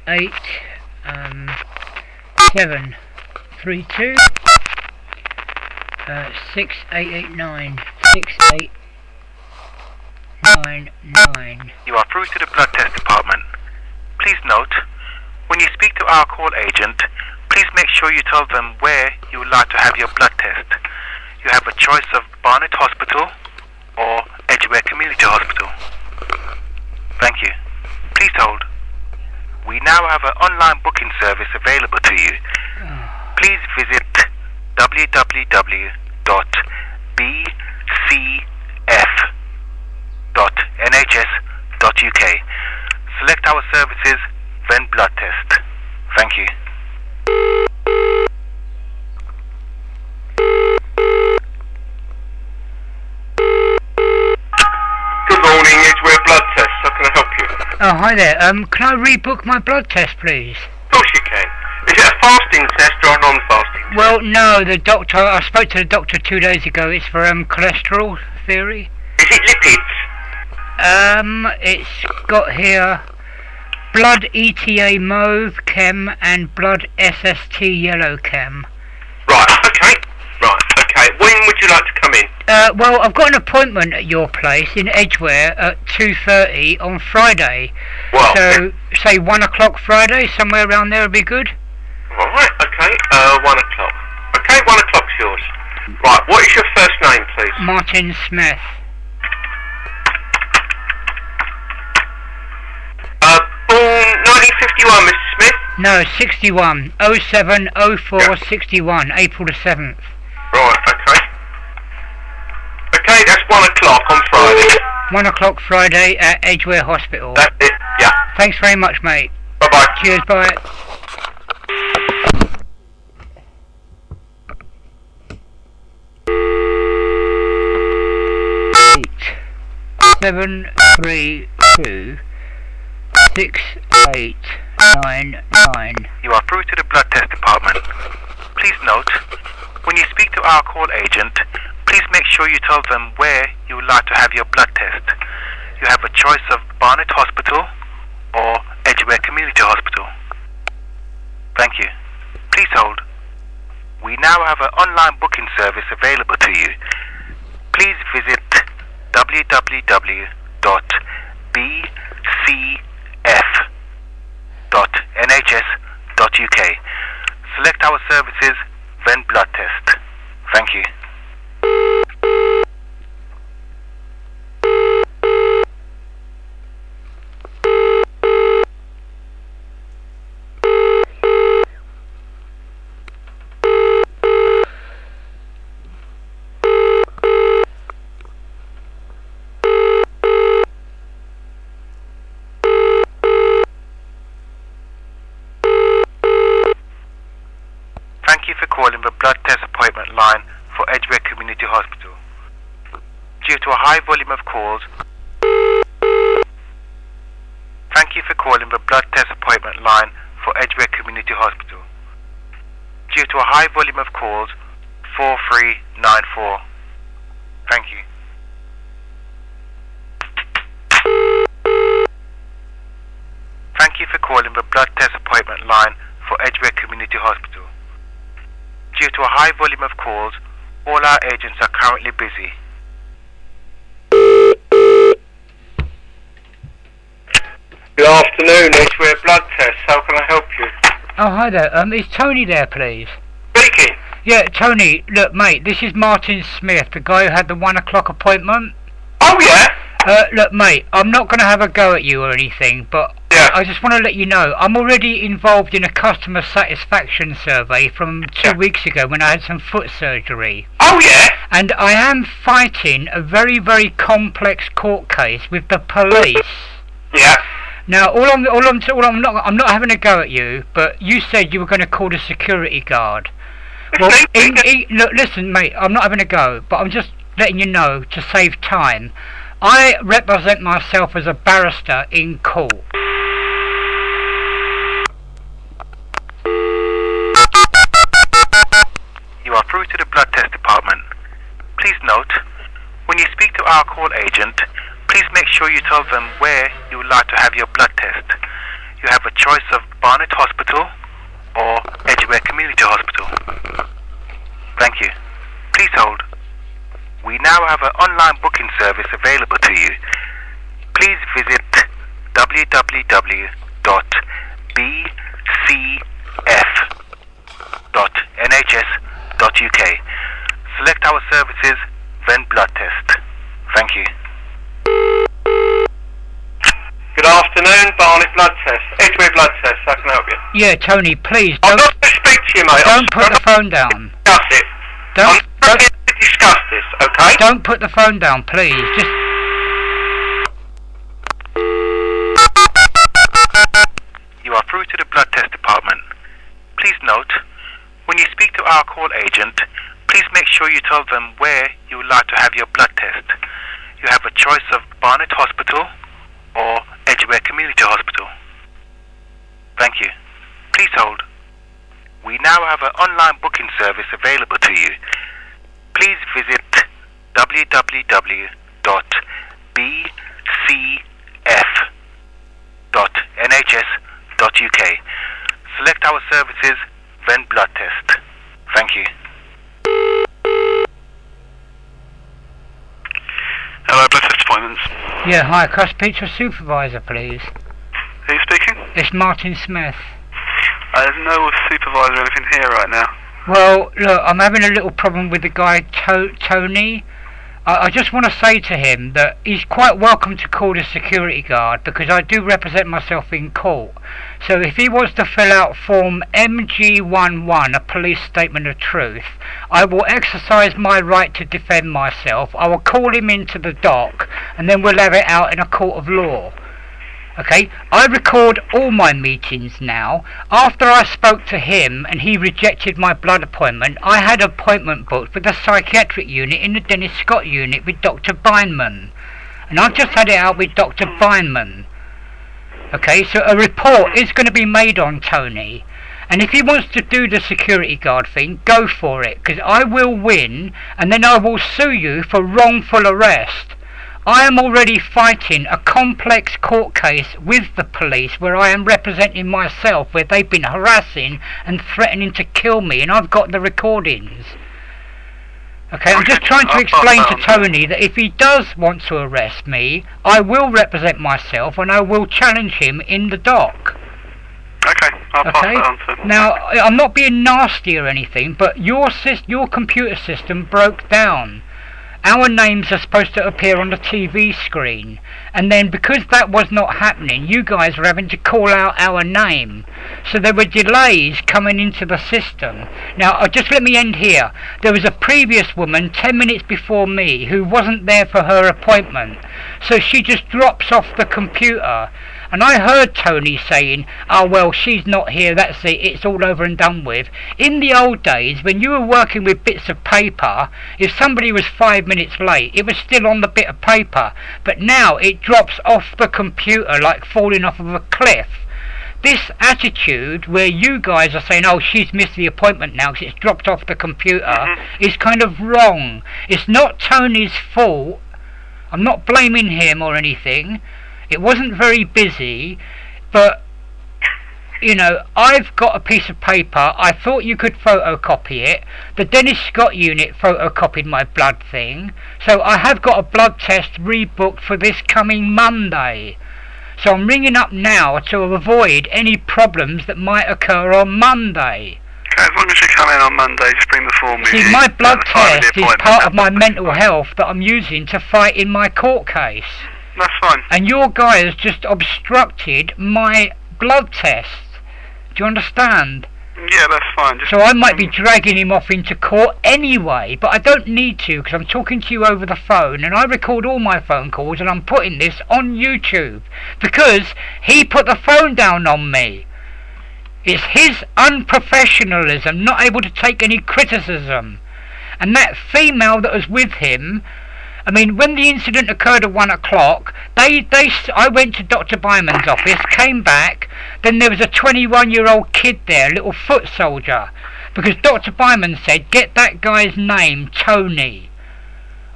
732 6889 6899. You are through to the blood test department. Please note, when you speak to our call agent, please make sure you tell them where you would like to have your blood test. You have a choice of Barnet Hospital or Edgware Community Hospital. Thank you. Please hold. We now have an online booking service available to you. Please visit www.bcf.nhs.uk. Select our services, then blood test. Thank you. Good morning, Edgware Blood Test. How can I help you? Oh, hi there. Can I rebook my blood test, please? Of course you can. Is it a fasting test or a non-fasting test? Well, no, the doctor, I spoke to the doctor 2 days ago. It's for cholesterol theory. Is it lipids? It's got here blood ETA mauve chem and blood SST yellow chem. Right, okay. When would you like to come in? Well, I've got an appointment at your place in Edgware at 2:30 on Friday. Well, so, say 1 o'clock Friday, somewhere around there would be good. Alright, okay. 1 o'clock. Okay, 1 o'clock's yours. Right, what is your first name, please? Martin Smith. Born 1951, Mr. Smith? No, 61. 0704 61, April the 7th. Right, okay. Okay, that's 1 o'clock on Friday. 1 o'clock Friday at Edgware Hospital. That's it, yeah. Thanks very much, mate. Bye-bye. Cheers, bye. Eight, 732 6899. You are through to the blood test department. Please note, when you speak to our call agent, please make sure you tell them where you would like to have your blood test. You have a choice of Barnet Hospital or Edgware Community Hospital. Thank you. Please hold. We now have an online booking service available to you. Please visit www.bcf.nhs.uk. Select our services, then blood test. Thank you. Thank you for calling the blood test appointment line for Edgware Community Hospital. Due to a high volume of calls, thank you for calling the blood test appointment line for Edgware Community Hospital. Due to a high volume of calls, 4394. Thank you. Thank you for calling the blood test appointment line for Edgware Community Hospital. Due to a high volume of calls, all our agents are currently busy. Good afternoon, Edgware Blood Test. How can I help you? Oh, hi there. Is Tony there, please? Speaking. Yeah, Tony, look, mate, this is Martin Smith, the guy who had the 1 o'clock appointment. Oh, yeah? Look, mate, I'm not going to have a go at you or anything, but Yeah. I just want to let you know, I'm already involved in a customer satisfaction survey from 2 weeks ago when I had some foot surgery. Oh, yeah? And I am fighting a very, very complex court case with the police. Yeah. Now, I'm not having a go at you, but you said you were going to call the security guard. Well, look, listen, mate, I'm not having a go, but I'm just letting you know to save time. I represent myself as a barrister in court. You are through to the blood test department. Please note, when you speak to our call agent, please make sure you tell them where you would like to have your blood test. You have have a choice of Barnet Hospital or Edgware Community Hospital. Thank you. Please hold. We now have an online booking service available to you. Please visit www.bcf.nhs.uk. Select our services, then blood test. Thank you. Good afternoon, Barnet Blood Test. Edgware Blood Test, how can I help you? Yeah, Tony, please I'm don't not going to speak to you, mate. don't put the phone down. Discuss it. I'm not here to discuss this, okay? Don't put the phone down, please. Just You are through to the blood test department. Please note, when you speak to our call agent, please make sure you tell them where you would like to have your blood test. You have a choice of Barnet Hospital or Edgware Community Hospital. Thank you. Please hold. We now have an online booking service available to you. Please visit www.bcf.nhs.uk. Select our services, then blood test. Thank you. Hello, blood test appointments. yeah, hi. Can I speak to a supervisor, please? Are you speaking? It's Martin Smith. There's no supervisor or anything here right now. Well, look, I'm having a little problem with the guy Tony. I just want to say to him that he's quite welcome to call the security guard because I do represent myself in court. So if he wants to fill out form MG11, a police statement of truth, I will exercise my right to defend myself. I will call him into the dock and then we'll have it out in a court of law. Okay, I record all my meetings now. After I spoke to him and he rejected my blood appointment, I had an appointment booked with the psychiatric unit in the Dennis Scott unit with Dr. Bindman. And I've just had it out with Dr. Bindman. Okay, so a report is going to be made on Tony. And if he wants to do the security guard thing, go for it. Because I will win and then I will sue you for wrongful arrest. I am already fighting a complex court case with the police where I am representing myself, where they've been harassing and threatening to kill me, and I've got the recordings. Okay, I'm just trying to explain to Tony that if he does want to arrest me, I will represent myself and I will challenge him in the dock. Okay, I'll pass that on to him. Now, I'm not being nasty or anything, but your computer system broke down. Our names are supposed to appear on the TV screen, and then because that was not happening, you guys were having to call out our name. So there were delays coming into the system. Now, just let me end here. There was a previous woman 10 minutes before me who wasn't there for her appointment, so she just drops off the computer. And I heard Tony saying, oh well, she's not here, that's it, it's all over and done with. In the old days, when you were working with bits of paper, if somebody was 5 minutes late, it was still on the bit of paper. But now it drops off the computer like falling off of a cliff. This attitude where you guys are saying, oh, she's missed the appointment now because it's dropped off the computer, is kind of wrong. It's not Tony's fault. I'm not blaming him or anything. It wasn't very busy, but, you know, I've got a piece of paper. I thought you could photocopy it. The Dennis Scott unit photocopied my blood thing. So I have got a blood test rebooked for this coming Monday. So I'm ringing up now to avoid any problems that might occur on Monday. Okay, as long as you come in on Monday, just bring the form with you. See, my blood test is part of my mental health that I'm using to fight in my court case. That's fine. And your guy has just obstructed my blood test. Do you understand? Yeah, that's fine. Just so I might be dragging him off into court anyway, but I don't need to because I'm talking to you over the phone and I record all my phone calls and I'm putting this on YouTube because he put the phone down on me. It's his unprofessionalism, not able to take any criticism. And that female that was with him, I mean, when the incident occurred at 1 o'clock, I went to Dr. Bindman's office, came back, then there was a 21-year-old kid there, a little foot soldier, because Dr. Bindman said, get that guy's name, Tony.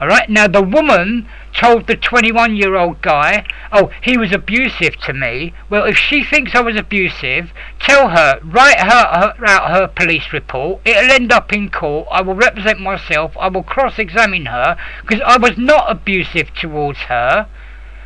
Alright, now the woman told the 21-year-old guy, oh, he was abusive to me. Well, if she thinks I was abusive, tell her, write out her police report. It'll end up in court. I will represent myself. I will cross-examine her, because I was not abusive towards her.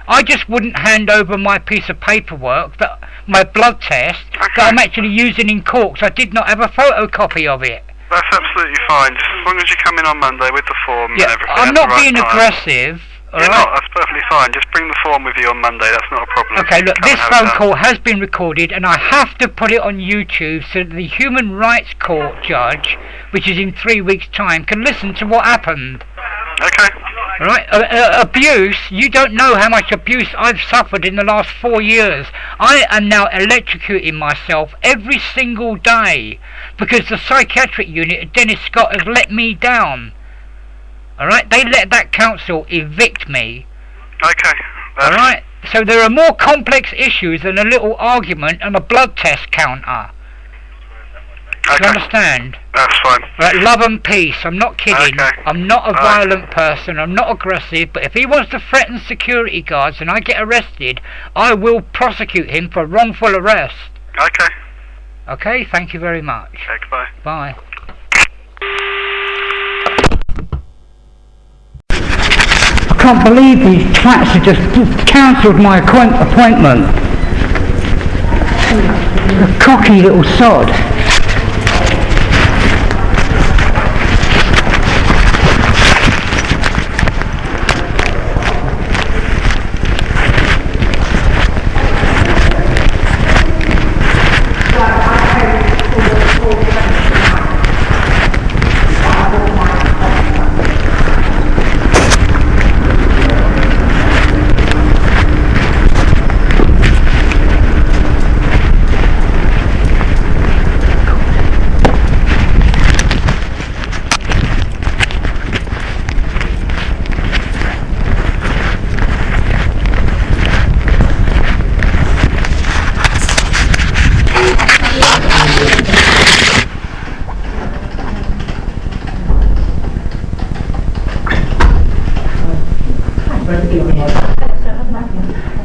I just wouldn't hand over my piece of paperwork, my blood test, that I'm actually using in court, because I did not have a photocopy of it. That's absolutely fine, just as long as you come in on Monday with the form and everything. I'm not being aggressive. You're not, that's perfectly fine. Just bring the form with you on Monday, that's not a problem. Okay, look, this phone call has been recorded and I have to put it on YouTube so that the Human Rights Court judge, which is in 3 weeks' time, can listen to what happened. Okay. Right, abuse, you don't know how much abuse I've suffered in the last 4 years. I am now electrocuting myself every single day because the psychiatric unit at Dennis Scott has let me down. Alright, they let that council evict me. Okay. Alright, so there are more complex issues than a little argument and a blood test counter. Do you understand? That's fine. Right, love and peace. I'm not kidding. Okay. I'm not a violent person. I'm not aggressive. But if he wants to threaten security guards and I get arrested, I will prosecute him for wrongful arrest. Okay. Okay, thank you very much. Okay, goodbye. Bye. I can't believe these twats have just cancelled my appointment. A cocky little sod.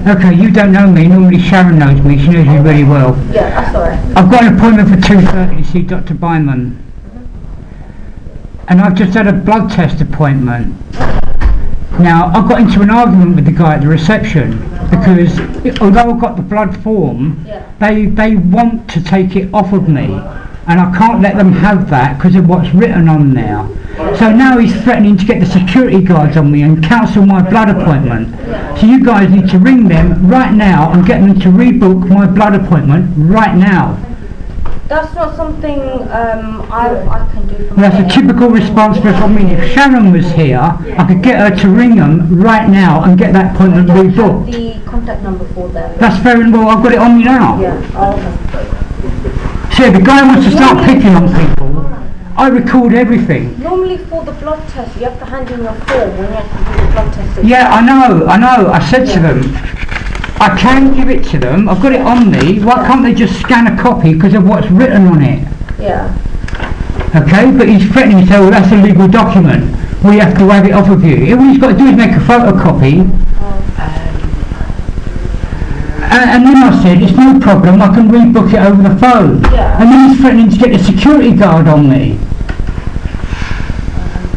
Okay, you don't know me. Normally Sharon knows me. She knows me really well. Yeah, that's alright. I've got an appointment for 2:30 to see Dr. Bindman. And I've just had a blood test appointment. Now, I got into an argument with the guy at the reception because although I've got the blood form, they want to take it off of me. And I can't let them have that because of what's written on there. So now he's threatening to get the security guards on me and cancel my blood appointment. So you guys need to ring them right now and get them to rebook my blood appointment right now. That's not something I can do from That's a typical response for us. I mean, if Sharon was here, I could get her to ring them right now and get that appointment rebooked. The contact number for them. That's very well, I've got it on me now. Yeah, okay. See, the guy wants to start picking on people. I record everything. Normally for the blood test, you have to hand in your form when you have to do the blood test. Yeah, I know. I said to them, I can give it to them. I've got it on me. Why can't they just scan a copy because of what's written on it? Yeah. Okay, but he's threatening to say, well, that's a legal document. We have to have it off of you. All he's got to do is make a photocopy. And then I said, it's no problem, I can rebook it over the phone. Yeah. And then he's threatening to get the security guard on me.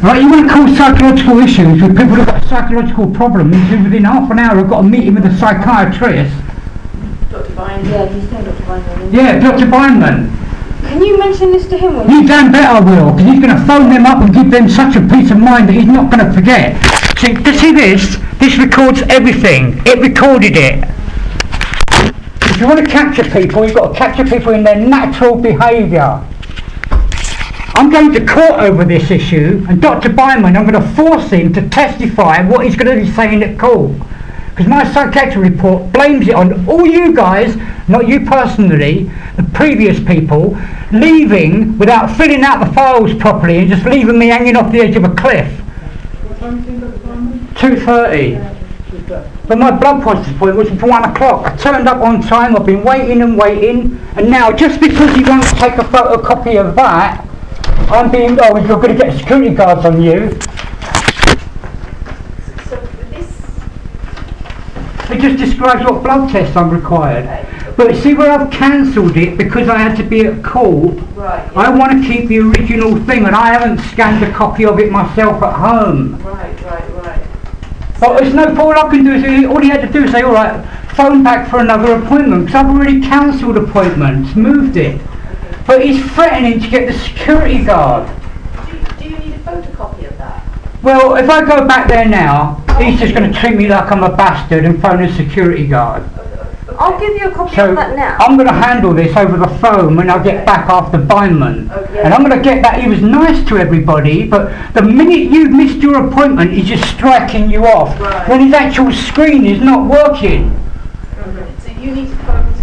Right, you want to cause psychological issues with people who've got psychological problems, who within half an hour have got a meeting with a psychiatrist. Dr. Bindman. Yeah, he's saying Dr. Bindman. Yeah, Dr. Bindman. Can you mention this to him? You damn bet I will, because he's going to phone them up and give them such a peace of mind that he's not going to forget. See this? This records everything. It recorded it. If you want to capture people, you've got to capture people in their natural behaviour. I'm going to court over this issue, and Dr. Bindman, I'm going to force him to testify what he's going to be saying at court. Because my psychiatric report blames it on all you guys, not you personally, the previous people, leaving without filling out the files properly and just leaving me hanging off the edge of a cliff. What time is it, Dr. Bindman? 2:30. But my blood pressure point was for 1 o'clock. I turned up on time, I've been waiting, and now just because you won't take a photocopy of that, I'm being, oh, you're going to get security guards on you. it just describes what blood tests I'm required. But see where I've cancelled it because I had to be at court. Right. Yeah. I want to keep the original thing, and I haven't scanned a copy of it myself at home. Right. But it's no all I can do is all he had to do is say, all right, phone back for another appointment because I've already cancelled appointments, moved it. But he's threatening to get the security guard. Do you need a photocopy of that? Well, if I go back there now, he's just going to treat me like I'm a bastard and phone a security guard. I'll give you a copy So of that now. I'm going to handle this over the phone when I get back after Bindman. Okay. And I'm going to get that. He was nice to everybody, but the minute you've missed your appointment, he's just striking you off. Right. When his actual screen is not working. So you need to phone to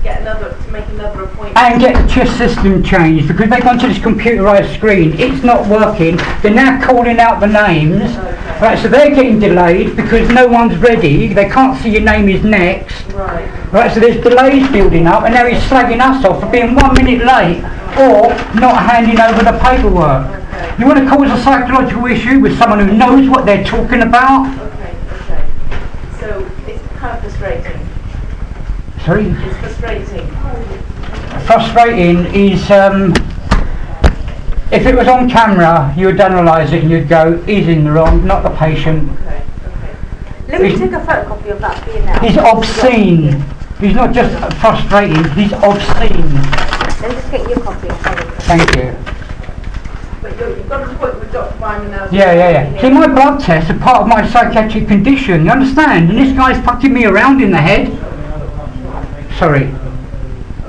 make another appointment. And get the chess system changed because they've gone to this computerised screen. It's not working. They're now calling out the names. Okay. Right, so they're getting delayed because no one's ready. They can't see your name is next. Right. Right, so there's delays building up, and now he's slagging us off for being 1 minute late or not handing over the paperwork. Okay. You want to cause a psychological issue with someone who knows what they're talking about? Okay. So it's kind of frustrating. Sorry? It's frustrating. Frustrating is, if it was on camera, you would analyse it and you'd go, he's in the wrong, not the patient. Okay. Let me take a photocopy of that for you now. He's obscene. He's not just frustrating, he's obscene. Let me just get you a copy. Thank you. But you've got an appointment with Dr. Bindman now. Yeah. See, my blood tests are part of my psychiatric condition, you understand? And this guy's fucking me around in the head. Sorry.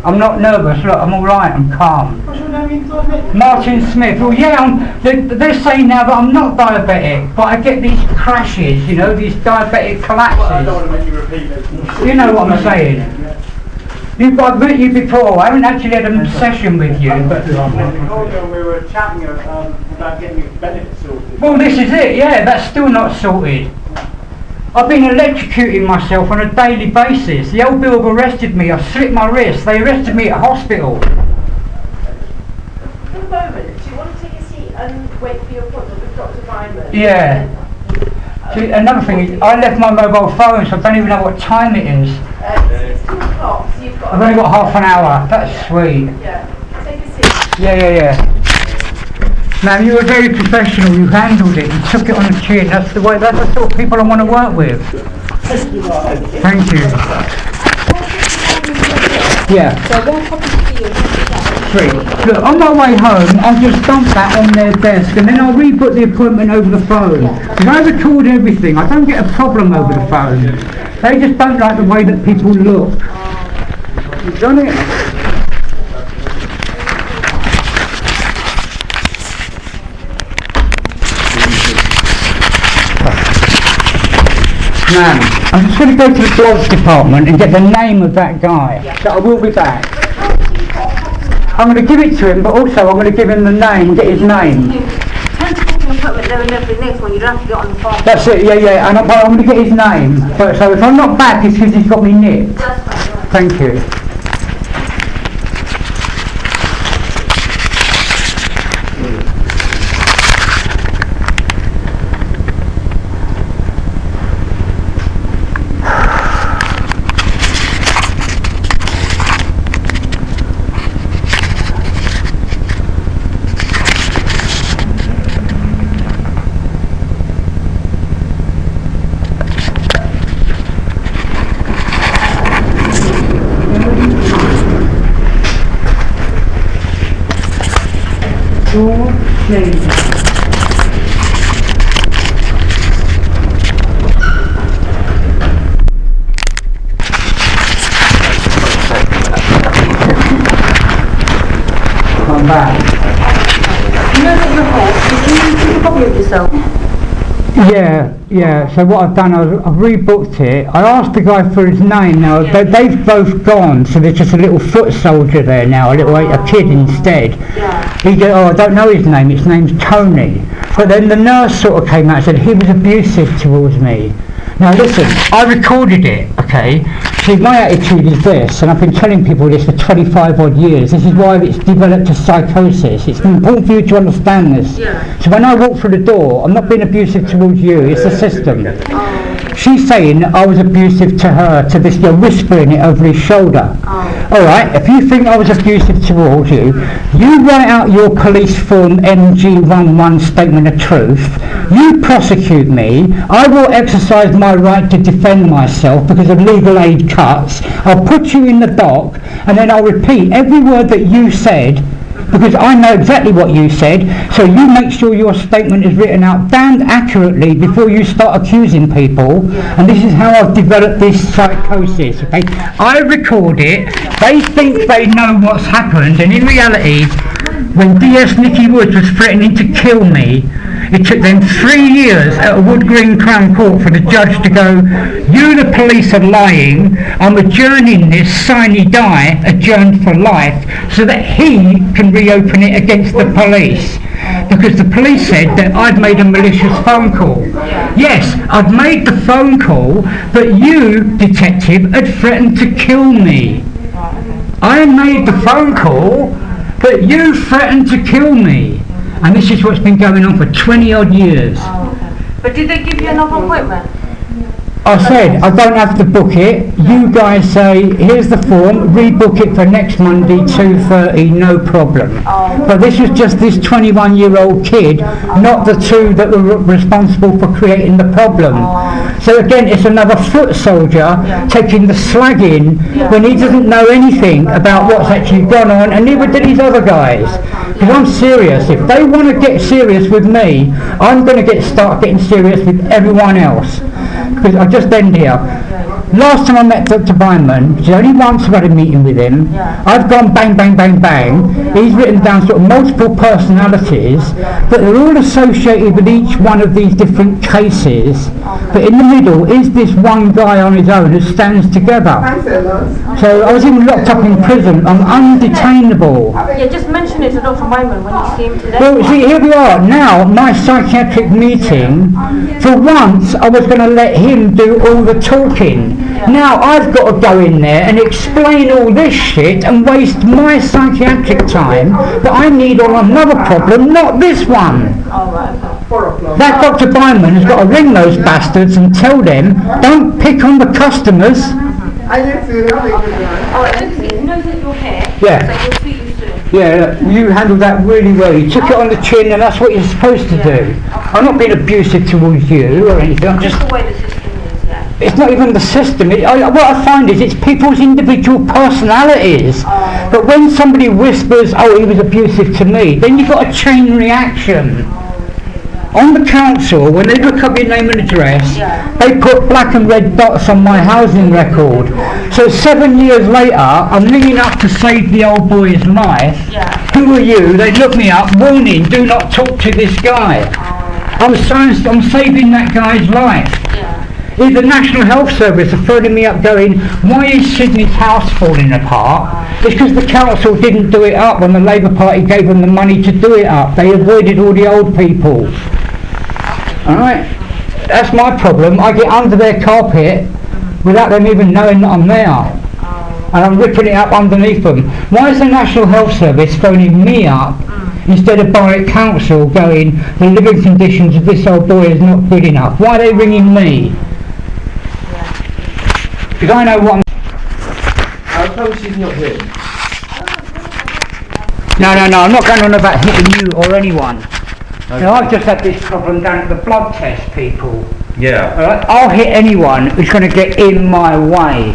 I'm not nervous, look, I'm alright, I'm calm. What's your name inside it? Martin Smith. Well, yeah, they're saying now that I'm not diabetic, but I get these crashes, you know, these diabetic collapses. I don't want to make you repeat it. You know what I'm saying? I've met you before, I haven't actually had a session with you, but... We were chatting about getting your benefits sorted. Well, this is it, yeah, that's still not sorted. I've been electrocuting myself on a daily basis. The old bill have arrested me, I've slit my wrist, they arrested me at hospital. For a moment, do you want to take a seat and wait for your appointment with Dr. Bindman? Yeah. See, another thing is, I left my mobile phone, so I don't even know what time it is. It's 2 o'clock, so you've got... I've only got half an hour, that's sweet. Yeah, take a seat. Yeah. Man, you were very professional, you handled it, you took it on the chin, that's the sort of people I want to work with. Thank you. Yeah. So one copy for you. 3. Look, on my way home, I'll just dump that on their desk and then I'll rebook the appointment over the phone. Because I record everything, I don't get a problem over the phone. They just don't like the way that people look. You've done it? Man, I'm just going to go to the bloods department and get the name of that guy. So I will be back. I'm going to give it to him, but also I'm going to give him the name, get his name. That's it, yeah, and I'm going to get his name. But so if I'm not back, it's because he's got me nipped. Thank you. Come back. You know that you're home, can you take a copy of yourself? Yeah, so what I've done, I've rebooked it. I asked the guy for his name now, they've both gone, so there's just a little foot soldier there now, a kid instead. Yeah. He goes, I don't know his name's Tony. But then the nurse sort of came out and said he was abusive towards me. Now listen, I recorded it, okay? See, my attitude is this, and I've been telling people this for 25 odd years, this is why it's developed a psychosis. It's important for you to understand this. Yeah. So when I walk through the door, I'm not being abusive towards you, it's the system. She's saying that I was abusive to her, to this girl, whispering it over his shoulder. Alright, if you think I was abusive towards you, you write out your police form MG11 statement of truth, you prosecute me, I will exercise my right to defend myself because of legal aid cuts, I'll put you in the dock, and then I'll repeat every word that you said, because I know exactly what you said, so you make sure your statement is written out damned accurately before you start accusing people, and this is how I've developed this psychosis, okay? I record it, they think they know what's happened, and in reality, when DS Nicky Woods was threatening to kill me, it took them 3 years at a Wood Green Crown Court for the judge to go, you the police are lying, I'm adjourning this sine die, adjourned for life, so that he can reopen it against the police. Because the police said that I'd made a malicious phone call. Yes, I'd made the phone call, but you, detective, had threatened to kill me. I made the phone call, but you threatened to kill me. And this is what's been going on for 20 odd years. But did they give you another appointment? I said, I don't have to book it. You guys say, here's the form, rebook it for next Monday, 2:30, no problem. But this was just this 21-year-old kid, not the two that were responsible for creating the problem. So again, it's another foot soldier taking the slagging when he doesn't know anything about what's actually gone on, and neither did these other guys. Because I'm serious. If they want to get serious with me, I'm going to start getting serious with everyone else. Because I just end here. Last time I met Dr. Bindman, which is only once I've had a meeting with him, I've gone bang, bang, bang, bang. He's written down sort of multiple personalities, but they're all associated with each one of these different cases. But in the middle is this one guy on his own who stands together. So I was even locked up in prison. I'm undetainable. Yeah, just mention it to Dr. Bindman when you see him today. Well, see, here we are now, my psychiatric meeting. For once, I was going to let him do all the talking. Now I've got to go in there and explain all this shit and waste my psychiatric time that I need on another problem, not this one. That Dr. Bindman has got to ring those bastards and tell them, don't pick on the customers. Yeah, you handled that really well. You took it on the chin, and that's what you're supposed to do. I'm not being abusive towards you or anything. I'm just. It's not even the system. What I find is it's people's individual personalities. But when somebody whispers, "Oh, he was abusive to me," then you've got a chain reaction. On the council, when they look up your name and address, they put black and red dots on my housing record. So 7 years later, I'm ringing up to save the old boy's life. Who are you? They look me up, warning, do not talk to this guy. I'm saving that guy's life. The National Health Service are phoning me up going, why is Sydney's house falling apart? It's because the council didn't do it up when the Labour Party gave them the money to do it up. They avoided all the old people. Alright? That's my problem. I get under their carpet without them even knowing that I'm there. And I'm ripping it up underneath them. Why is the National Health Service phoning me up instead of Barnet Council going, the living conditions of this old boy is not good enough? Why are they ringing me? Because I know what I'm... How come she's not here? No, I'm not going on about hitting you or anyone. Okay. Now, I've just had this problem down at the blood test, people. Yeah. Alright, I'll hit anyone who's going to get in my way.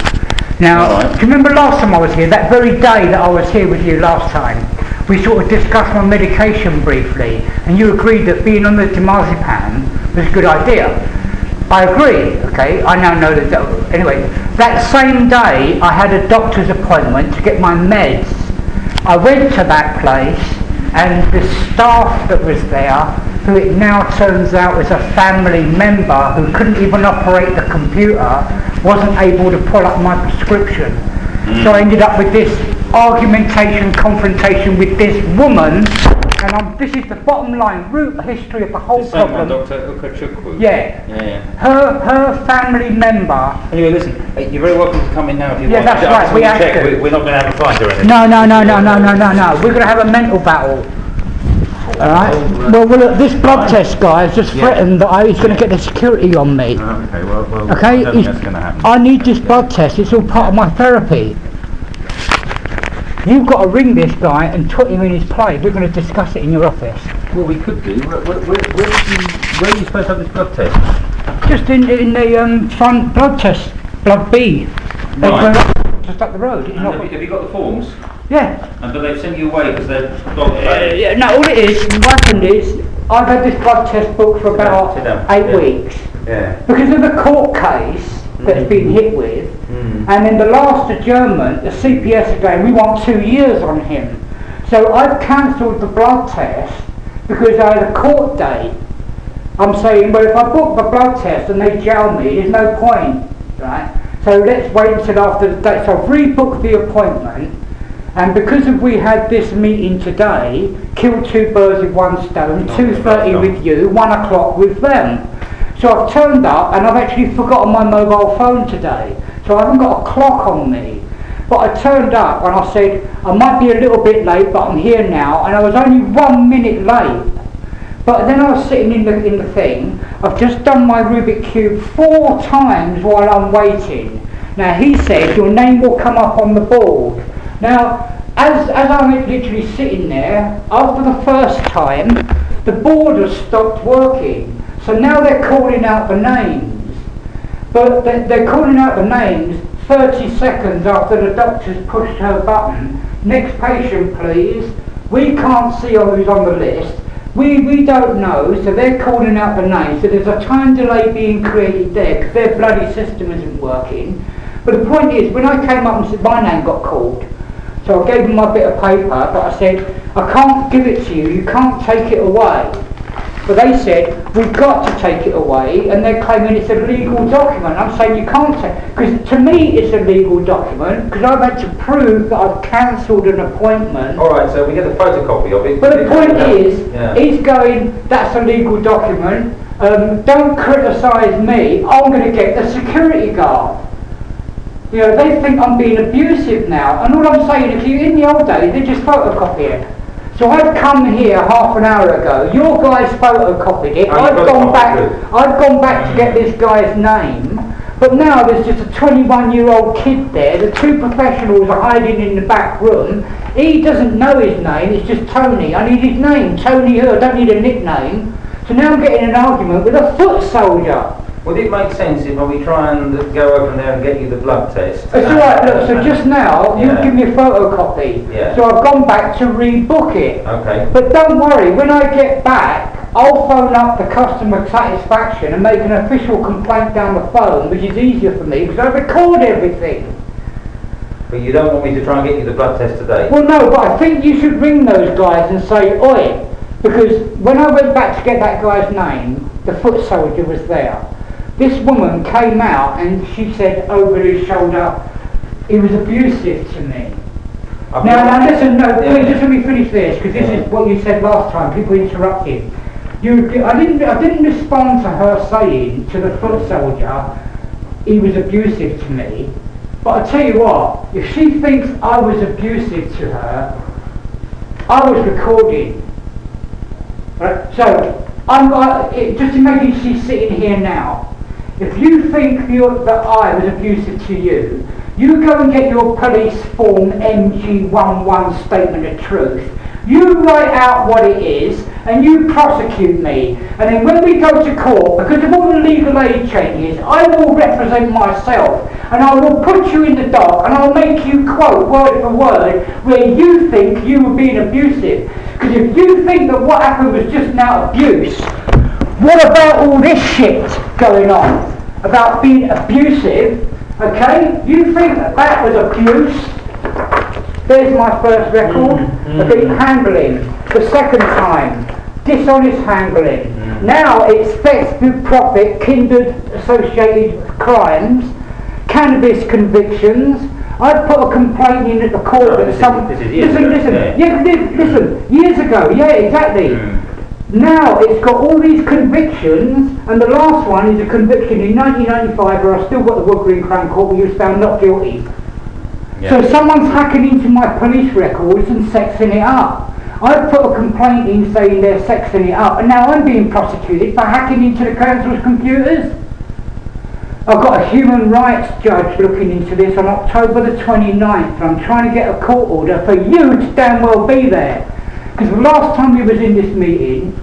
Now, do you remember last time I was here, that very day that I was here with you last time, we sort of discussed my medication briefly, and you agreed that being on the diazepam was a good idea. I agree, okay, I now know that, anyway, that same day I had a doctor's appointment to get my meds. I went to that place, and the staff that was there, who it now turns out was a family member who couldn't even operate the computer, wasn't able to pull up my prescription. So I ended up with this confrontation with this woman, and this is the bottom line, root history of the whole problem. Dr. Ukachukwu. Yeah. Her family member. Anyway, listen, you're very welcome to come in now if you want. Yeah, that's right, we have to. We're not going to have a fight or anything. No. We're going to have a mental battle. Alright? Well, look, this blood test guy has just threatened that he's going to get the security on me. Okay, well, Okay? I don't think that's going to happen. I need this blood test, it's all part of my therapy. You've got to ring this guy and put him in his place. We're going to discuss it in your office. Well, we could do. Where are you supposed to have this blood test? Just in the front blood test, blood B. Right. Just up the road. It's not Have you got the forms? yeah. And do they send you away because they're dog Yeah, no, all it is, what happened is, I've had this blood test booked for about Sit down. 8 weeks. Yeah. Because of the court case that it's been hit with, and in the last adjournment, the CPS are going, we want 2 years on him. So I've cancelled the blood test because I had a court date. I'm saying, well, if I book the blood test and they jail me, there's no point, right? So let's wait until after the date. So I've rebooked the appointment, and because we had this meeting today, kill 2 birds with 1 stone, 2:30 with you, 1 o'clock with them. So I've turned up and I've actually forgotten my mobile phone today. So I haven't got a clock on me. But I turned up and I said, I might be a little bit late, but I'm here now, and I was only 1 minute late. But then I was sitting in the thing, I've just done my Rubik's Cube 4 times while I'm waiting. Now he said, your name will come up on the board. Now, as I'm literally sitting there, after the first time, the board has stopped working. So now they're calling out the names. But they're calling out the names 30 seconds after the doctor's pushed her button. Next patient, please. We can't see who's on the list. We don't know, so they're calling out the names. So there's a time delay being created there because their bloody system isn't working. But the point is, when I came up and said my name got called, so I gave them my bit of paper, but I said, I can't give it to you, you can't take it away. But they said, we've got to take it away, and they're claiming it's a legal document. I'm saying you can't take, because to me it's a legal document, because I've had to prove that I've cancelled an appointment. Alright, so we get the photocopy of it. But the point is, he's going, that's a legal document, don't criticise me, I'm going to get the security guard. You know, they think I'm being abusive now, and all I'm saying is, in the old days, they just photocopy it. So I've come here half an hour ago, your guys photocopied it, I've gone back to get this guy's name, but now there's just a 21-year-old kid there, the 2 professionals are hiding in the back room, he doesn't know his name, it's just Tony, I need his name, Tony who, I don't need a nickname, so now I'm getting an argument with a foot soldier. Would it make sense if we try and go over there and get you the blood test? It's alright, look, so just now, you give me a photocopy. Yeah. So I've gone back to rebook it. Okay. But don't worry, when I get back, I'll phone up the customer satisfaction and make an official complaint down the phone, which is easier for me, because I record everything. But you don't want me to try and get you the blood test today? Well no, but I think you should ring those guys and say, oi, because when I went back to get that guy's name, the foot soldier was there. This woman came out and she said over his shoulder, he was abusive to me. Now listen, please just let me finish this, because this is what you said last time, people interrupted. I didn't respond to her saying to the foot soldier, he was abusive to me. But I tell you what, if she thinks I was abusive to her, I was recording. Right? So, just imagine she's sitting here now. If you think that I was abusive to you, you go and get your police form MG11 statement of truth. You write out what it is, and you prosecute me. And then when we go to court, because of all the legal aid changes, I will represent myself, and I will put you in the dock, and I'll make you quote word for word where you think you were being abusive. Because if you think that what happened was just now abuse, what about all this shit going on about being abusive? Okay, you think that was abuse? There's my first record. Okay, handling. The second time, dishonest handling. Now it's theft with profit, kindred associated crimes, cannabis convictions. I've put a complaint in at the court that some. Listen, years ago, yeah, exactly. Now it's got all these convictions, and the last one is a conviction in 1995 where I still got the Wood Green Crown Court where he was found not guilty. Yeah. So someone's hacking into my police records and sexing it up. I put a complaint in saying they're sexing it up, and now I'm being prosecuted for hacking into the council's computers. I've got a human rights judge looking into this on October the 29th, and I'm trying to get a court order for you to damn well be there. Because the last time you was in this meeting,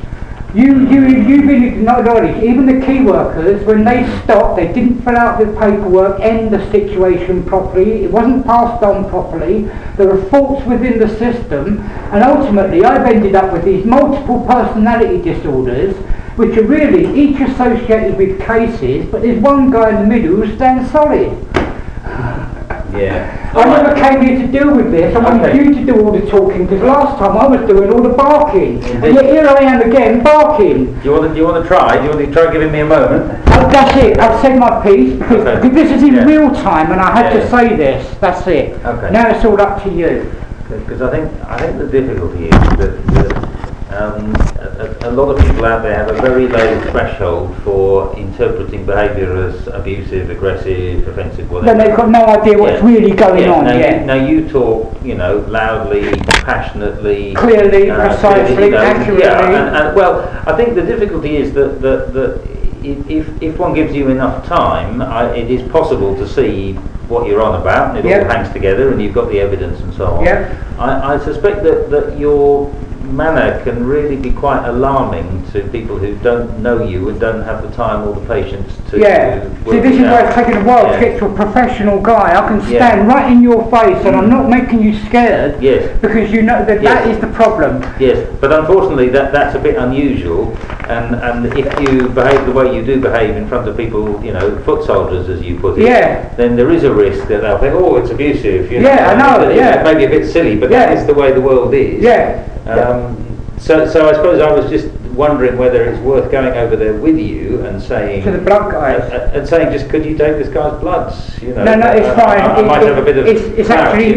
you've been acknowledged. Even the key workers, when they stopped, they didn't fill out the paperwork, end the situation properly, it wasn't passed on properly, there were faults within the system, and ultimately I've ended up with these multiple personality disorders, which are really each associated with cases, but there's one guy in the middle who stands solid. Yeah. I never came here to deal with this. I wanted you to do all the talking, because last time I was doing all the barking. Indeed. And yet here I am again barking. Do you want to try? Do you want to try giving me a moment? That's it. I've said my piece, because this is in Yeah. real time and I had to Yeah. say this. That's it. Okay. Now it's all up to you. Because I think the difficulty is that a lot of people out there have a very low threshold for interpreting behaviour as abusive, aggressive, offensive, whatever. Then they've got no idea what's really going on. Now you talk, loudly, passionately, Clearly, precisely, accurately. Yeah, and well, I think the difficulty is that if one gives you enough time, it is possible to see what you're on about, and it all hangs together, and you've got the evidence and so on. I suspect that your manner can really be quite alarming to people who don't know you and don't have the time or the patience to See, this is why it's taken a while to get to a professional guy. I can stand right in your face and I'm not making you scared, because you know that is the problem. Yes, but unfortunately that's a bit unusual, and if you behave the way you do behave in front of people, foot soldiers as you put it, then there is a risk that they'll think, oh, it's abusive. I know. It's maybe a bit silly, but that is the way the world is. So I suppose I was just wondering whether it's worth going over there with you and saying to the blood guys and saying, just could you take this guy's bloods? No, it's fine. I might have a bit of it's actually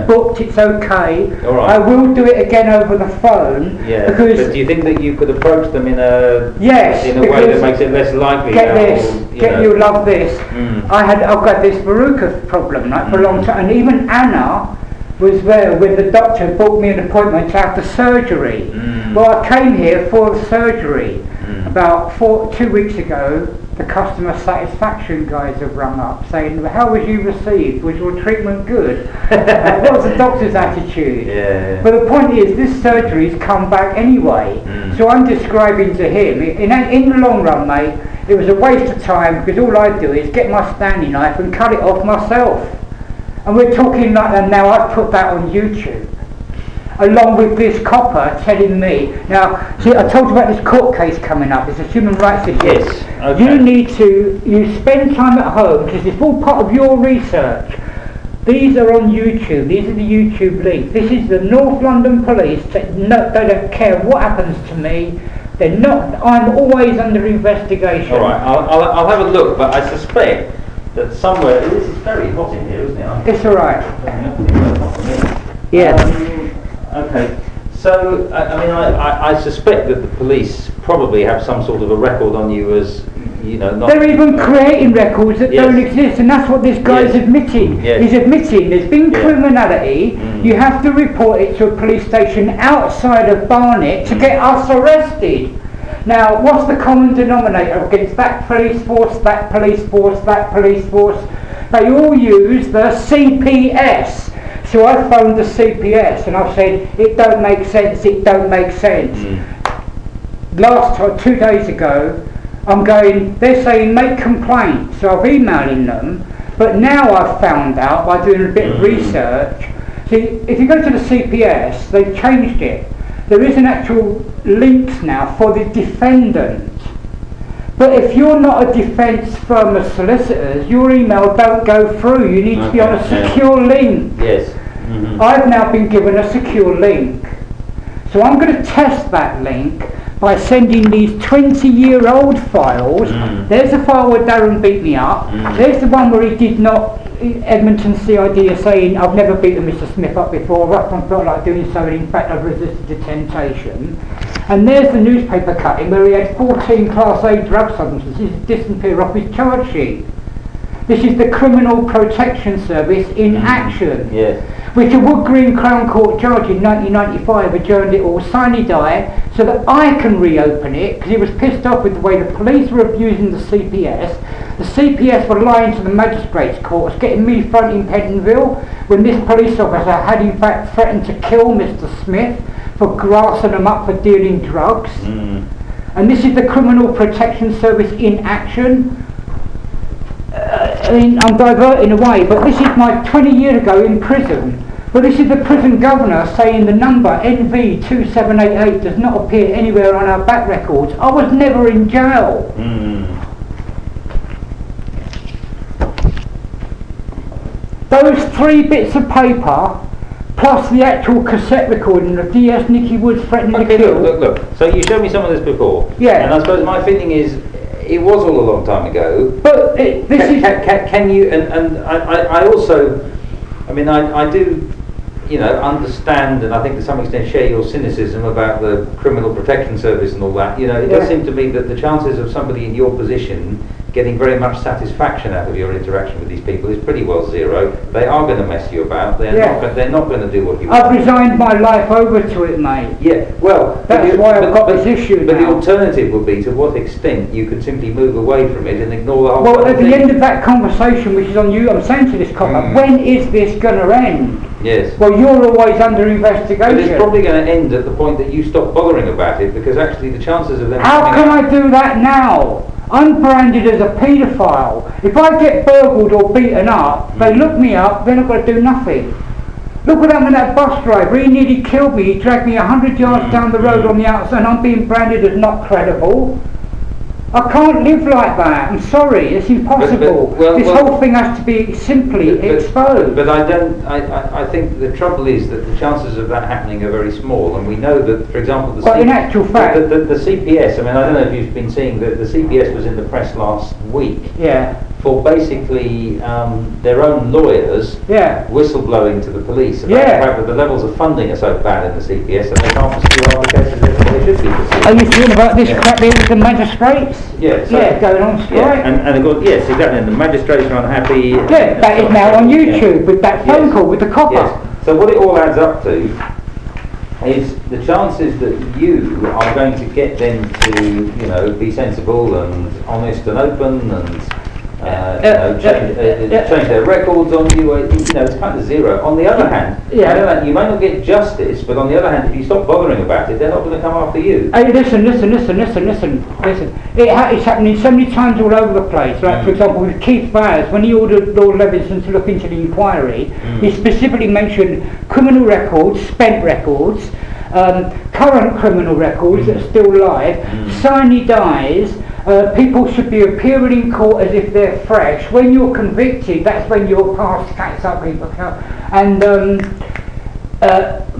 booked. It's okay. All right. I will do it again over the phone. Because but do you think that you could approach them in a way that makes it less likely? You'll love this. I've got this verruca problem for a long time, and even Anna was there when the doctor booked me an appointment to have the surgery. Well, I came here for the surgery. About 2 weeks ago, the customer satisfaction guys have rung up saying, how was you received? Was your treatment good? What was the doctor's attitude? But the point is, this surgery's come back anyway. So I'm describing to him, in the long run, mate, it was a waste of time, because all I do is get my Stanley knife and cut it off myself. And we're talking like that now. I've put that on YouTube, along with this copper telling me. Now, see, I told you about this court case coming up. It's a human rights issue. You need to spend time at home, because it's all part of your research. These are on YouTube. These are the YouTube links. This is the North London Police. They don't care what happens to me. They're not. I'm always under investigation. All right, I'll have a look, but I suspect that somewhere, this is very hot in here, isn't it? It's alright. Okay, so I suspect that the police probably have some sort of a record on you as, not... They're even creating records that don't exist, and that's what this guy's admitting. He's admitting there's been criminality, you have to report it to a police station outside of Barnet to get us arrested. Now, what's the common denominator against that police force, that police force, that police force? They all use the CPS. So I phoned the CPS and I said, it don't make sense, it don't make sense. Last time, 2 days ago, they're saying make complaints. So I've emailing them, but now I've found out by doing a bit of research. See, if you go to the CPS, they've changed it. There is an actual links now for the defendant. But if you're not a defence firm of solicitors, your email don't go through. You need to be on a secure link. I've now been given a secure link. So I'm going to test that link by sending these 20-year-old files. There's the file where Darren beat me up. There's the one where he did not... Edmonton CID are saying, I've never beaten Mr. Smith up before, I felt like doing so, and in fact I've resisted the temptation. And there's the newspaper cutting where he had 14 Class A drug substances disappear off his charge sheet. This is the Criminal Protection Service in action. Yes. Which a Wood Green Crown Court judge in 1995 adjourned it all sine die so that I can reopen it, because he was pissed off with the way the police were abusing the CPS. The CPS were lying to the magistrates' courts, getting me front in Pentonville when this police officer had in fact threatened to kill Mr. Smith for grassing them up for dealing drugs. And this is the Criminal Protection Service in action. I mean, I'm diverting away, but this is my 20 years ago in prison. But this is the prison governor saying the number NV2788 does not appear anywhere on our back records. I was never in jail. Those 3 bits of paper, plus the actual cassette recording of DS Nicky Woods threatening to kill. Look. So you showed me some of this before. Yeah. And I suppose my feeling is, it was all a long time ago. But can you? And I also, I mean, I do, understand, and I think to some extent share your cynicism about the Criminal Protection Service and all that. It does seem to me that the chances of somebody in your position getting very much satisfaction out of your interaction with these people is pretty well zero. They are going to mess you about. They're not going to do what you want. I've resigned my life over to it, mate. Yeah, well, that's why I've got this issue But now. the alternative would be to what extent you could simply move away from it and ignore the whole Well, at thing. the end of that conversation, which is on you, I'm saying to this copper, when is this going to end? Yes. Well, you're always under investigation. But it's probably going to end at the point that you stop bothering about it, because actually the chances of them... How can I do that now? I'm branded as a paedophile. If I get burgled or beaten up, they look me up, they're not going to do nothing. Look what happened to that bus driver. He nearly killed me. He dragged me 100 yards down the road on the outside, and I'm being branded as not credible. I can't live like that. I'm sorry, it's impossible. This whole thing has to be simply exposed. But I think the trouble is that the chances of that happening are very small, and we know that, for example, in actual fact, the CPS. I mean, I don't know if you've been seeing that the CPS was in the press last week. Yeah. For basically their own lawyers whistleblowing to the police about the fact that the levels of funding are so bad in the CPS that they can't pursue arbitration as they should be pursued. Are you talking about this crap here with the magistrates? Yes. Going on strike. Yeah, and of course, yes, exactly. And the magistrates are unhappy. Yeah, that is now on YouTube with that phone call with the copper. Yes. So what it all adds up to is the chances that you are going to get them to, be sensible and honest and open and change their records on you. It's kind of zero. On the other hand, you may not get justice, but on the other hand, if you stop bothering about it, they're not going to come after you. Hey, listen. It's happening so many times all over the place. Like, for example, with Keith Vaz, when he ordered Lord Levinson to look into the inquiry, he specifically mentioned criminal records, spent records, current criminal records that are still live, sine dies. People should be appearing in court as if they're fresh. When you're convicted, that's when your past stacks up, people. And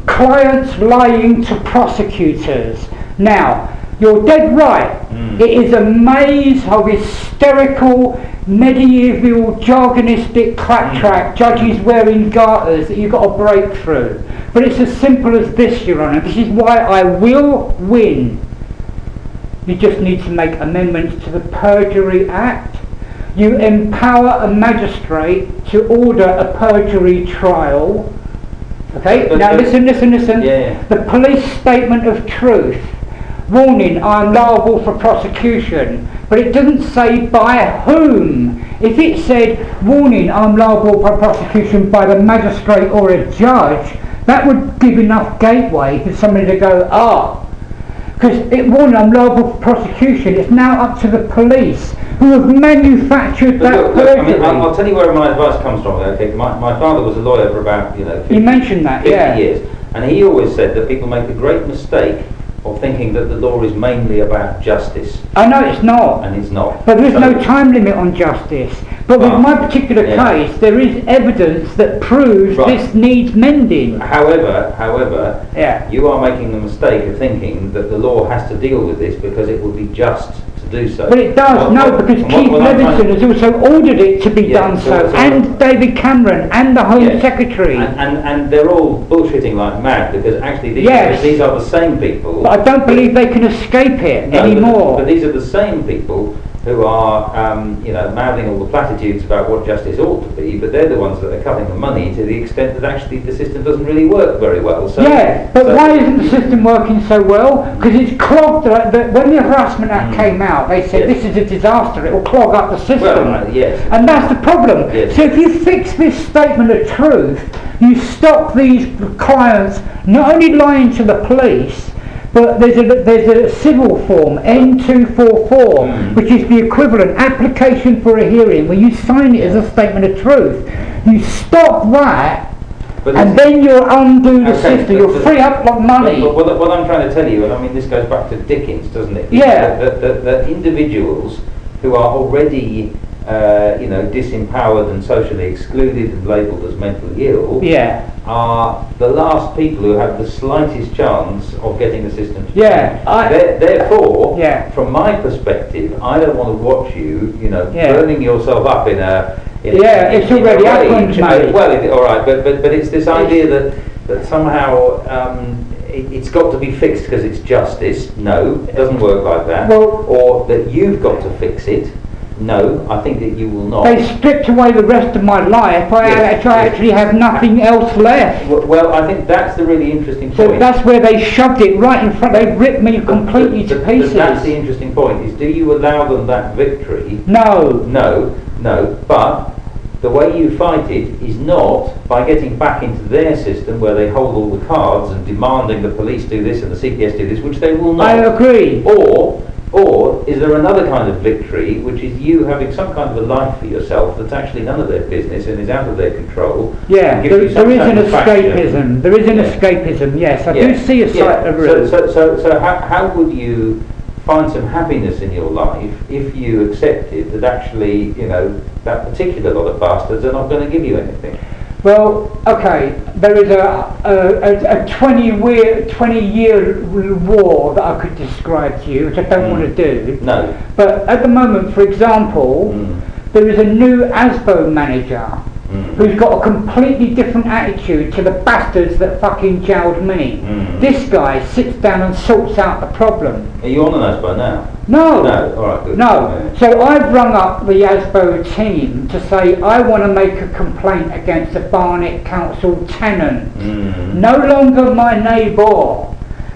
clients lying to prosecutors. Now, you're dead right. It is a maze of hysterical, medieval, jargonistic claptrap, judges wearing garters that you've got to break through. But it's as simple as this, Your Honour. This is why I will win. You just need to make amendments to the Perjury Act. You empower a magistrate to order a perjury trial. Okay, now listen. Yeah. The police statement of truth. Warning, I am liable for prosecution. But it doesn't say by whom. If it said, warning, I'm liable for prosecution by the magistrate or a judge, that would give enough gateway for somebody to go, because it warned I'm liable for prosecution. It's now up to the police who have manufactured that perjury. I'll tell you where my advice comes from. Okay, my father was a lawyer for about 50, you mentioned that, 50 years, and he always said that people make a great mistake of thinking that the law is mainly about justice. I know it's not. And it's not. But there's no time limit on justice. But with my particular case, there is evidence that proves this needs mending. However, you are making the mistake of thinking that the law has to deal with this because it would be just to do so. But it does, because Keith Levinson has also ordered it to be done so, and David Cameron, and the Home Secretary. And they're all bullshitting like mad, because actually these are the same people. But I don't believe they can escape it anymore. But these are the same people who are, mouthing all the platitudes about what justice ought to be, but they're the ones that are cutting the money to the extent that actually the system doesn't really work very well. So, but why isn't the system working so well? Because it's clogged. When the Harassment Act came out, they said this is a disaster. It will clog up the system. Well, yes. And that's the problem. Yes. So if you fix this statement of truth, you stop these clients not only lying to the police, but there's a civil form, N244, which is the equivalent application for a hearing, where you sign it as a statement of truth. You stop that, and then you'll undo the system. You'll free up money. But what I'm trying to tell you, and I mean this goes back to Dickens, doesn't it? Yeah. That individuals who are already disempowered and socially excluded and labelled as mentally ill are the last people who have the slightest chance of getting the system to change. Therefore, from my perspective, I don't want to watch you, burning yourself up in a it's already happened, mate. Well, all right, but it's this idea that somehow it's got to be fixed because it's justice. No, it doesn't work like that. Well, or that you've got to fix it. No, I think that you will not. They stripped away the rest of my life. I actually have nothing else left. Well, I think that's the really interesting point. So that's where they shoved it right in front. They ripped me completely to pieces. That's the interesting point, is do you allow them that victory? No. No, but the way you fight it is not by getting back into their system where they hold all the cards and demanding the police do this and the CPS do this, which they will not. I agree. Or is there another kind of victory, which is you having some kind of a life for yourself that's actually none of their business and is out of their control? Yeah, there is an escapism. There is an escapism, yes. I do see a side of it. So how would you find some happiness in your life if you accepted that actually, that particular lot of bastards are not going to give you anything? Well, okay, there is a 20-year war that I could describe to you, which I don't want to do. No. But at the moment, for example, there is a new ASBO manager who's got a completely different attitude to the bastards that fucking jailed me. This guy sits down and sorts out the problem. Are you on an ASBO now? No. No, alright, good. No. So I've rung up the ASBO team to say I want to make a complaint against the Barnet Council tenant. No longer my neighbour,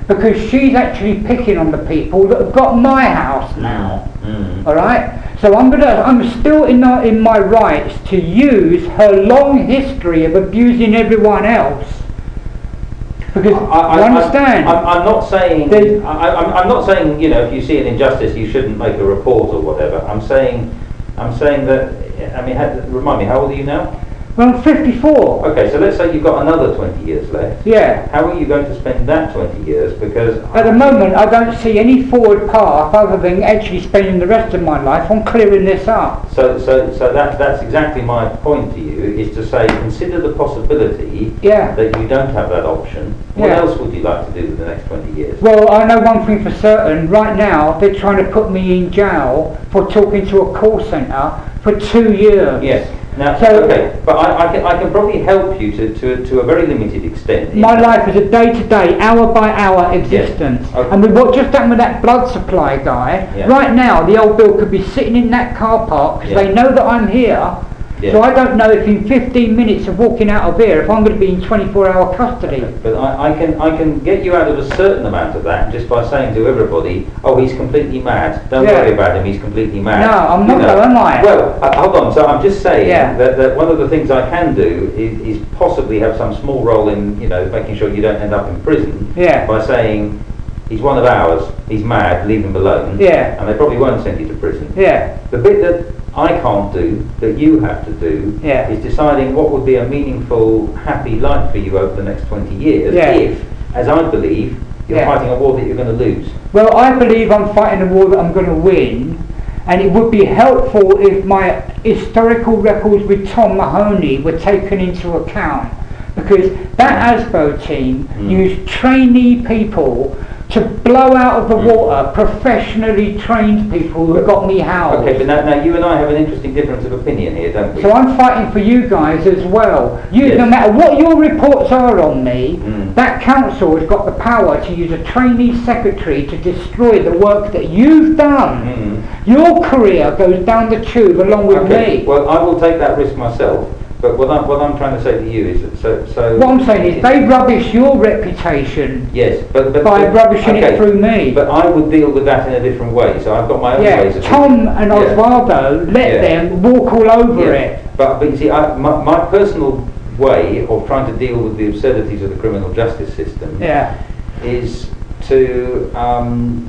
because she's actually picking on the people that have got my house now. Alright? So I'm still in my rights to use her long history of abusing everyone else. Because I understand. I'm not saying. I'm not saying. If you see an injustice, you shouldn't make a report or whatever. I'm saying that. I mean, remind me, how old are you now? Well, I'm 54. Okay, so let's say you've got another 20 years left. Yeah. How are you going to spend that 20 years? Because at the moment, I don't see any forward path other than actually spending the rest of my life on clearing this up. So that's exactly my point to you, is to say, consider the possibility that you don't have that option. What else would you like to do with the next 20 years? Well, I know one thing for certain. Right now, they're trying to put me in jail for talking to a call centre for 2 years. Yes. Now, okay, but I can probably help you to a very limited extent. My life is a day-to-day, hour-by-hour existence. Yes. Okay. And with what just happened with that blood supply guy, right now the old Bill could be sitting in that car park because they know that I'm here. So I don't know if in 15 minutes of walking out of here, if I'm going to be in 24-hour custody. Okay. But I can get you out of a certain amount of that just by saying to everybody, oh, he's completely mad. Don't worry about him, he's completely mad. No, I'm not, am I? Well, hold on. So I'm just saying that one of the things I can do is possibly have some small role in, making sure you don't end up in prison by saying, he's one of ours, he's mad, leave him alone. And they probably won't send you to prison. The bit that I can't do, that you have to do, is deciding what would be a meaningful, happy life for you over the next 20 years if, as I believe, you're fighting a war that you're going to lose. Well, I believe I'm fighting a war that I'm going to win, and it would be helpful if my historical records with Tom Mahoney were taken into account, because that ASBO team used trainee people to blow out of the water professionally trained people who got me housed. Okay, but now you and I have an interesting difference of opinion here, don't we? So I'm fighting for you guys as well. Yes. No matter what your reports are on me, that council has got the power to use a trainee secretary to destroy the work that you've done. Your career goes down the tube along with me. Well, I will take that risk myself. But what I'm trying to say to you is that so what I'm saying is they rubbish your reputation. Yes, but by rubbishing it through me. But I would deal with that in a different way. So I've got my own ways of Tom and Osvaldo let them walk all over it. But you see, my personal way of trying to deal with the absurdities of the criminal justice system is to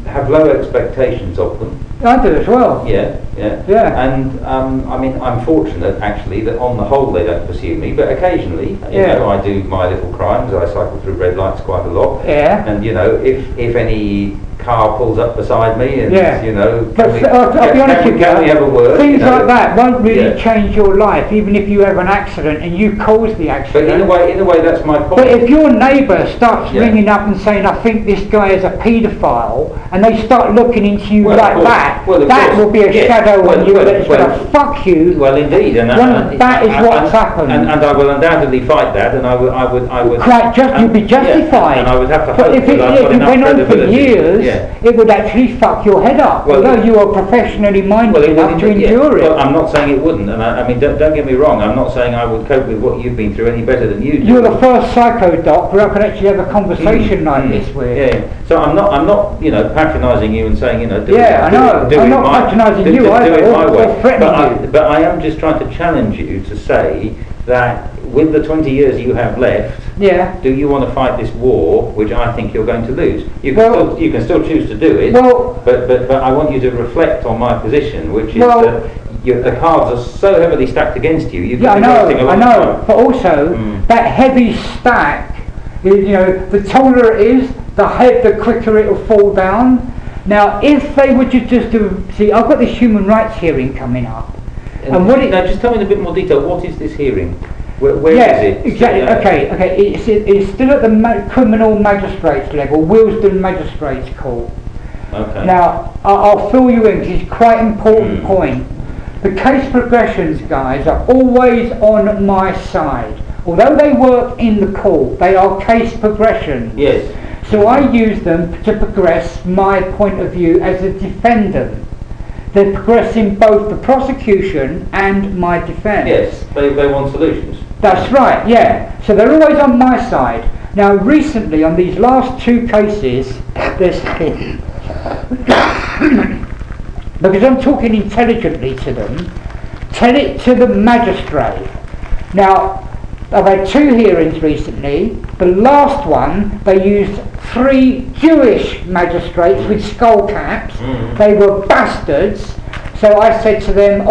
have low expectations of them. I do as well. Yeah. And I mean, I'm fortunate actually that on the whole they don't pursue me, but occasionally, you know, I do my little crimes. I cycle through red lights quite a lot. And you know, if any car pulls up beside me and you know, I'll be honest with you, can we have a word? Things like that won't really change your life, even if you have an accident and you cause the accident. But in a way, that's my point. But if your neighbour starts ringing up and saying, "I think this guy is a paedophile," and they start looking into you like that, that will be a shadow on you that's going to fuck you. Well, indeed, and that is what's happened. And I will undoubtedly fight that, and I would. You'd be justified. And I would have to but hope if it went on for years, it would actually fuck your head up. Well, although you are professionally minded enough to endure it. Well, I'm not saying it wouldn't, and I mean, don't get me wrong. I'm not saying I would cope with what you've been through any better than you do. You're the first psycho doc where I could actually have a conversation like this with. So I'm not, you know, patronising you and saying, you know, I'm not patronising you either, or threatening you. But I am just trying to challenge you to say that with the 20 years you have left, do you want to fight this war, which I think you're going to lose? You can still choose to do it, but I want you to reflect on my position, which is that the cards are so heavily stacked against you. I know, but also that heavy stack, you know, the taller it is, the quicker it will fall down. Now, if they were to just see, I've got this human rights hearing coming up. And now, just tell me in a bit more detail. What is this hearing? Where is it? Exactly. Okay. It's still at the criminal magistrates level, Willesden Magistrates Court. Okay. Now, I'll fill you in because it's quite an important point. The case progressions guys are always on my side. Although they work in the court, they are case progressions. Yes. So I use them to progress my point of view as a defendant. They're progressing both the prosecution and my defence. Yes, they want solutions. That's right, so they're always on my side. Now recently on these last two cases, there's because I'm talking intelligently to them, tell it to the magistrate. Now I've had two hearings recently. The last one, they used 3 Jewish magistrates with skull caps. They were bastards. So I said to them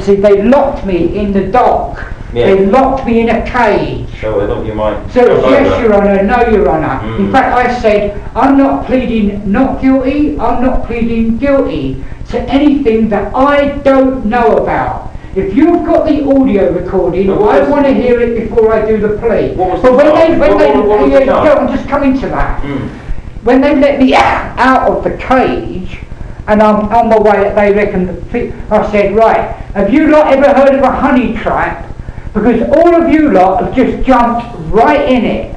they locked me in the dock. They locked me in a cage. So I thought you might. So yes, Your Honour, no, Your Honour. In fact, I said, I'm not pleading not guilty, I'm not pleading guilty to anything that I don't know about. If you've got the audio recording, I want to hear it before I do the plea. I'm just coming to that. When they let me out of the cage, and I'm on my way, they reckon, I said, right, have you lot ever heard of a honey trap? Because all of you lot have just jumped right in it.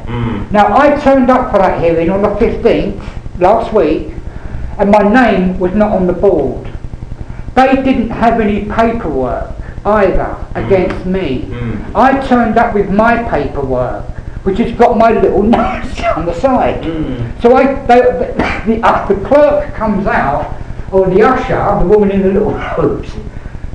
Now, I turned up for that hearing on the 15th, last week, and my name was not on the board. They didn't have any paperwork either against me. I turned up with my paperwork, which has got my little notes on the side. So the clerk comes out, or the usher, the woman in the little robes,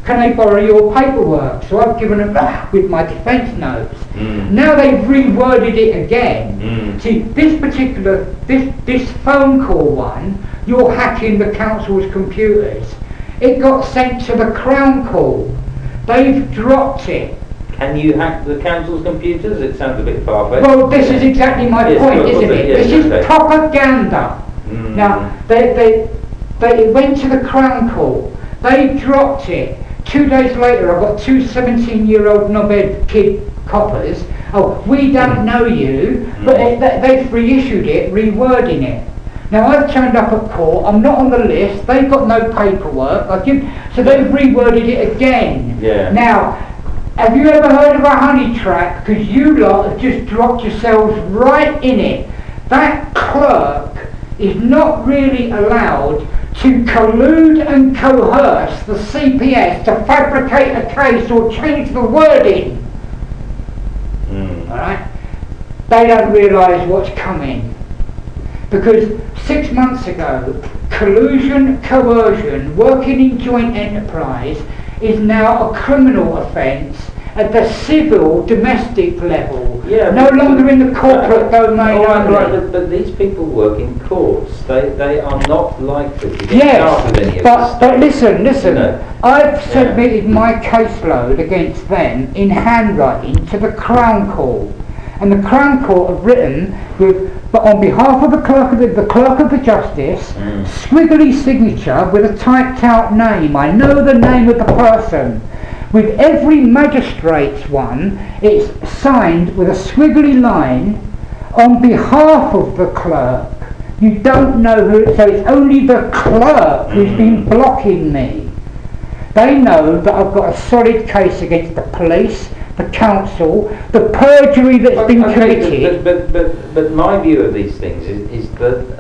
can I borrow your paperwork? So I've given them with my defence notes. Now they've reworded it again. See, this particular, this phone call one, you're hacking the council's computers. It got sent to the Crown Court. They've dropped it. Can you hack the council's computers? It sounds a bit far-fetched. Well, this is exactly my point, isn't it? This is propaganda. Now, they went to the Crown Court. They dropped it. 2 days later, I've got 2 17-year-old knobhead kid coppers. Oh, we don't know you, but they've reissued it, rewording it. Now I've turned up at court, I'm not on the list, they've got no paperwork, so they've reworded it again. Yeah. Now, have you ever heard of a honey trap? Because you lot have just dropped yourselves right in it. That clerk is not really allowed to collude and coerce the CPS to fabricate a case or change the wording. Alright? They don't realise what's coming. Because 6 months ago, collusion, coercion, working in joint enterprise is now a criminal offence at the civil, domestic level. Yeah, no longer in the corporate domain only. But these people work in courts. They are not likely to get charged with any of this. But listen, You know. I've submitted my caseload against them in handwriting to the Crown Court. And the Crown Court have written, but on behalf of the clerk of the justice, squiggly signature with a typed out name. I know the name of the person. With every magistrate's one, it's signed with a squiggly line on behalf of the clerk. You don't know who, so it's only the clerk who's been blocking me. They know that I've got a solid case against the police, the council, the perjury that's been committed. But my view of these things is that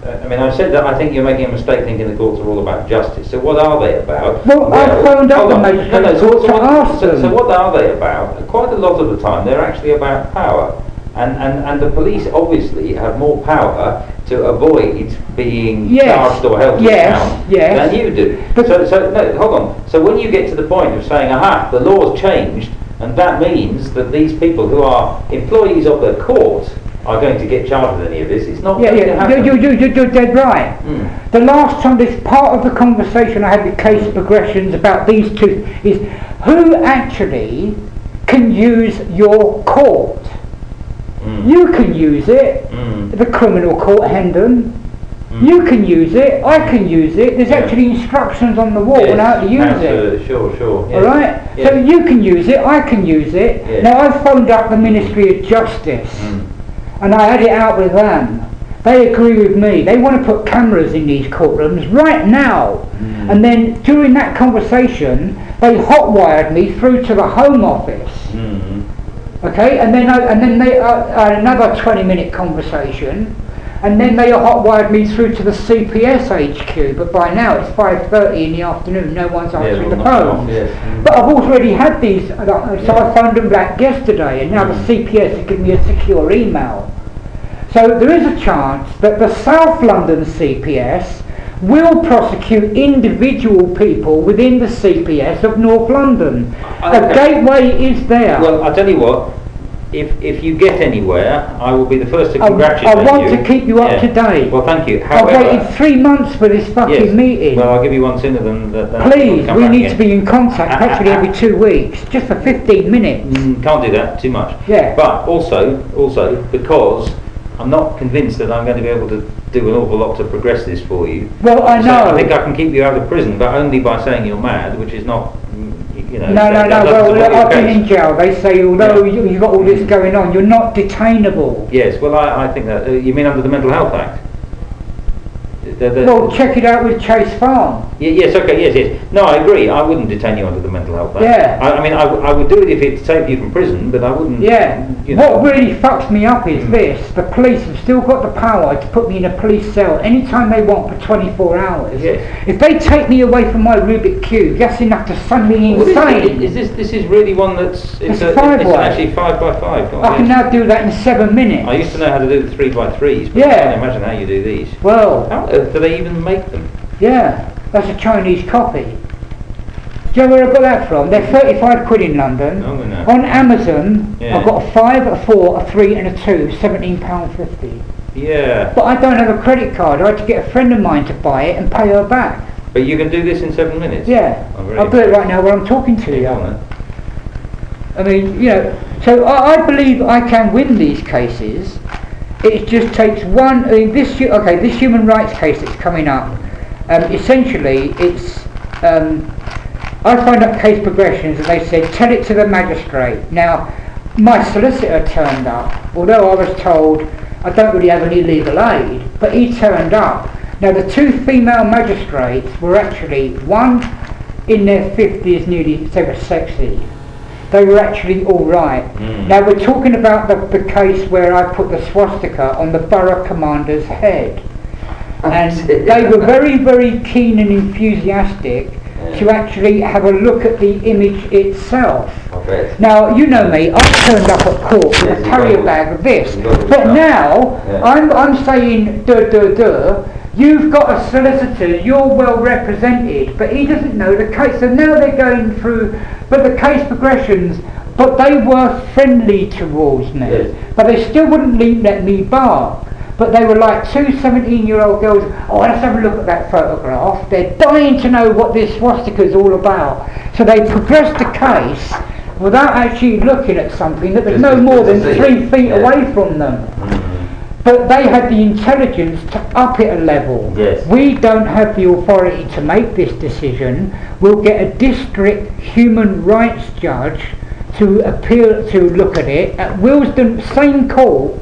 I mean, I said that I think you're making a mistake thinking the courts are all about justice. So what are they about? Well, I've phoned up the magistrate to ask them. So what are they about? Quite a lot of the time they're actually about power. And the police obviously have more power to avoid being charged or held to account than you do. So no, hold on. So when you get to the point of saying, aha, the law's changed, and that means that these people who are employees of the court are going to get charged with any of this, it's not going to happen. You're dead right. The last time, this part of the conversation I had with case progressions about these two is who actually can use your court. You can use it, the criminal court, Hendon. You can use it, I can use it. There's actually instructions on the wall on how to use it. Sure. Yes. Alright? So you can use it, I can use it. Yes. Now I've phoned up the Ministry of Justice and I had it out with them. They agree with me. They want to put cameras in these courtrooms right now. And then during that conversation, they hotwired me through to the Home Office. Okay, and then they another 20-minute conversation, and then they hotwired me through to the CPS HQ. But by now it's 5:30 in the afternoon. No one's answering the phone. But I've already had these, so I phoned them back yesterday, and now the CPS has given me a secure email. So there is a chance that the South London CPS will prosecute individual people within the CPS of North London. A gateway is there. Well, I'll tell you what, if you get anywhere, I will be the first to congratulate you. I want to keep you up to date. Well, thank you. I've waited 3 months for this fucking meeting. Well, I'll give you one sooner than that. Please, we need to be in contact practically every 2 weeks, just for 15 minutes. Can't do that, too much. Yeah. But also, because I'm not convinced that I'm going to be able to do an awful lot to progress this for you. Well, I know. So I think I can keep you out of prison, but only by saying you're mad, which is not, you know. No. Well, I've been in jail. They say, although you've got all this going on, you're not detainable. Yes. Well, I think that. You mean under the Mental Health Act? Well, check it out with Chase Farm. Yes. No, I agree. I wouldn't detain you under the Mental Health Act. Yeah. I mean, I would do it if it saved you from prison, but I wouldn't. Yeah. You know. What really fucks me up is this: the police have still got the power to put me in a police cell anytime they want for 24 hours. Yes. If they take me away from my Rubik cube, that's enough to send me insane. This is really one that's It's actually 5 by 5. I can now do that in 7 minutes. I used to know how to do the 3 by 3s, but I can't imagine how you do these. Well, how on earth do they even make them? Yeah, that's a Chinese copy. Do you know where I got that from? They're 35 quid in London. Oh, no. On Amazon, I've got a 5, a 4, a 3 and a 2, £17.50. Yeah. But I don't have a credit card. I had to get a friend of mine to buy it and pay her back. But you can do this in 7 minutes? Yeah. I'll do it right now while I'm talking to you. I mean, you know, so I believe I can win these cases. It just takes one. I mean, this human rights case that's coming up. Essentially, it's. I find up case progressions and they said tell it to the magistrate. Now, my solicitor turned up, although I was told I don't really have any legal aid, but he turned up. Now the two female magistrates were actually, one in their 50s, nearly, they were sexy. They were actually alright. Now we're talking about the case where I put the swastika on the borough commander's head. And they were very, very keen and enthusiastic to actually have a look at the image itself. Now, you know me, I turned up at court with a carrier bag of this, but now I'm saying, you've got a solicitor, you're well represented, but he doesn't know the case. So now they're going through, but the case progressions, but they were friendly towards me, but they still wouldn't let me bark. But they were like two 17-year-old girls, oh, let's have a look at that photograph. They're dying to know what this swastika is all about. So they progressed the case without actually looking at something that was no more than 3 feet away from them. But they had the intelligence to up it a level. We don't have the authority to make this decision. We'll get a district human rights judge to appeal to look at it at Willesden, same court.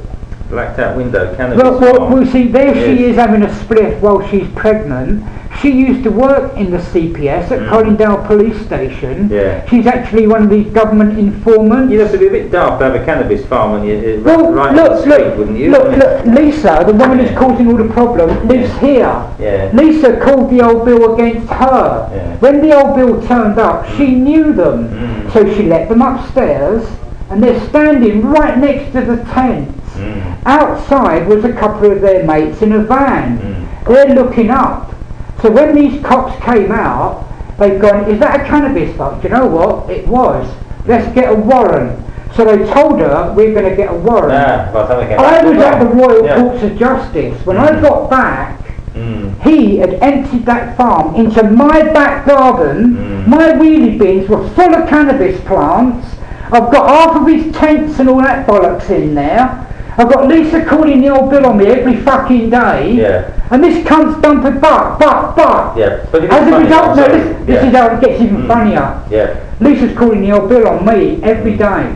Blacked out window, cannabis. Well, see, there she is having a spliff while she's pregnant. She used to work in the CPS at Collindale Police Station. She's actually one of these government informants. You'd have to be a bit daft to have a cannabis farm on your right on the street, wouldn't you? Look, Lisa, the woman who's causing all the problem, lives here. Lisa called the old bill against her. When the old bill turned up, she knew them. So she let them upstairs, and they're standing right next to the tent. Outside was a couple of their mates in a van. They're looking up. So when these cops came out, they've gone, is that a cannabis farm? Do you know what? It was. Let's get a warrant. So they told her, we're going to get a warrant. I was at the Royal Courts of Justice. When I got back, he had emptied that farm into my back garden. My wheelie bins were full of cannabis plants. I've got half of his tents and all that bollocks in there. I've got Lisa calling the old bill on me every fucking day, and this cunt's dumping butt. As a result, this is how it gets even funnier. Lisa's calling the old bill on me every day.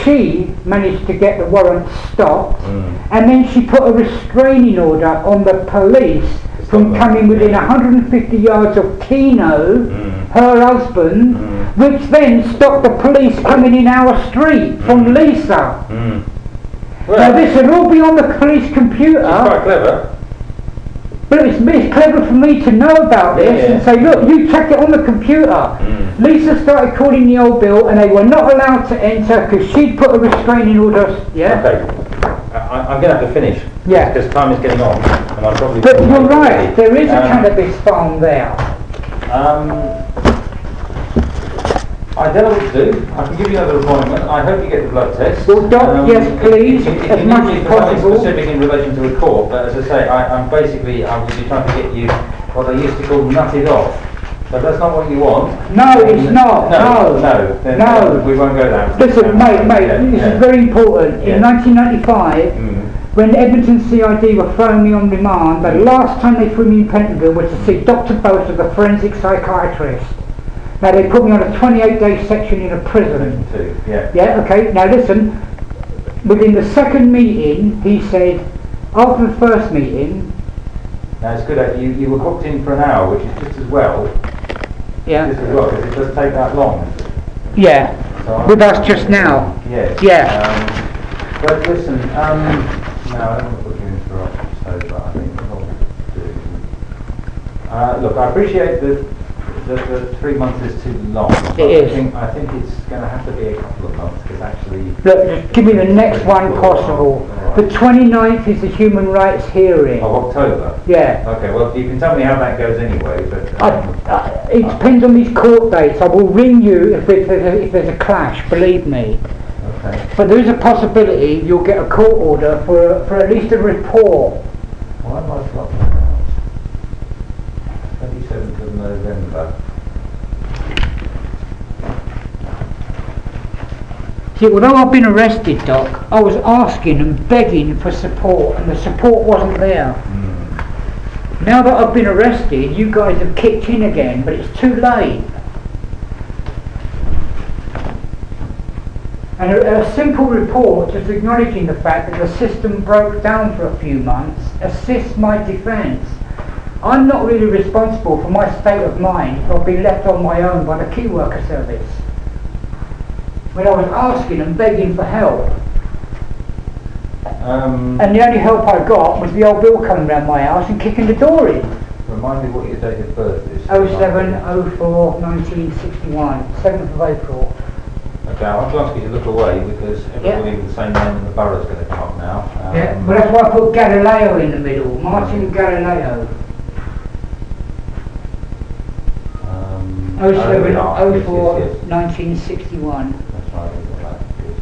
She managed to get the warrant stopped, and then she put a restraining order on the police from coming within 150 yards of Keno, her husband, which then stopped the police coming in our street from Lisa. Now this will all be on the police computer. It's quite clever. But it's clever for me to know about this and say, look, you check it on the computer. Lisa started calling the old bill, and they were not allowed to enter because she'd put a restraining order. Okay. I'm going to have to finish. Because time is getting on, and I'm probably. But you're right. There is a cannabis farm there. I don't know what to do. I can give you another appointment. I hope you get the blood test. Well, Doc, yes, please, as much as possible. Specific in relation to a court, but as I say, I will be trying to get you what they used to call nutted off. But that's not what you want. No, it's not. No. We won't go there. Listen, mate, this is very important. In 1995, when Edmonton CID were throwing me on remand, the last time they threw me in Pentonville was to see Dr. Bosa, the forensic psychiatrist. Now they put me on a 28-day section in a prison. Okay. Now listen, within the second meeting, he said, after the first meeting. Now it's good. You were booked in for an hour, which is just as well. Just as well, because it does take that long. So with us just now. But listen, no, I don't want to put you in for option, so but I think what we'll do. Look, I appreciate that. The 3 months is too long. It is. I think it's going to have to be a couple of months because actually. Look, just give me the next one possible. The 29th is the human rights hearing. Of October. Okay. Well, you can tell me how that goes anyway. But it depends on these court dates. I will ring you if there's a clash. Believe me. Okay. But there is a possibility you'll get a court order for at least a report. Why am I flopping? 27th of November. See, although I've been arrested, Doc, I was asking and begging for support, and the support wasn't there. Now that I've been arrested, you guys have kicked in again, but it's too late. And a simple report just acknowledging the fact that the system broke down for a few months assists my defence. I'm not really responsible for my state of mind if I've been left on my own by the key worker service. When I was asking and begging for help. And the only help I got was the old Bill coming round my house and kicking the door in. Remind me what your date of birth is. 07/04/1961, 7th of April. Okay, I'll have to ask you to look away because everybody with the same name in the borough's going to come up now. Yeah, but that's why I put Galileo in the middle, Martin Galileo. 07/04/1961. That's right, we've got that. Good.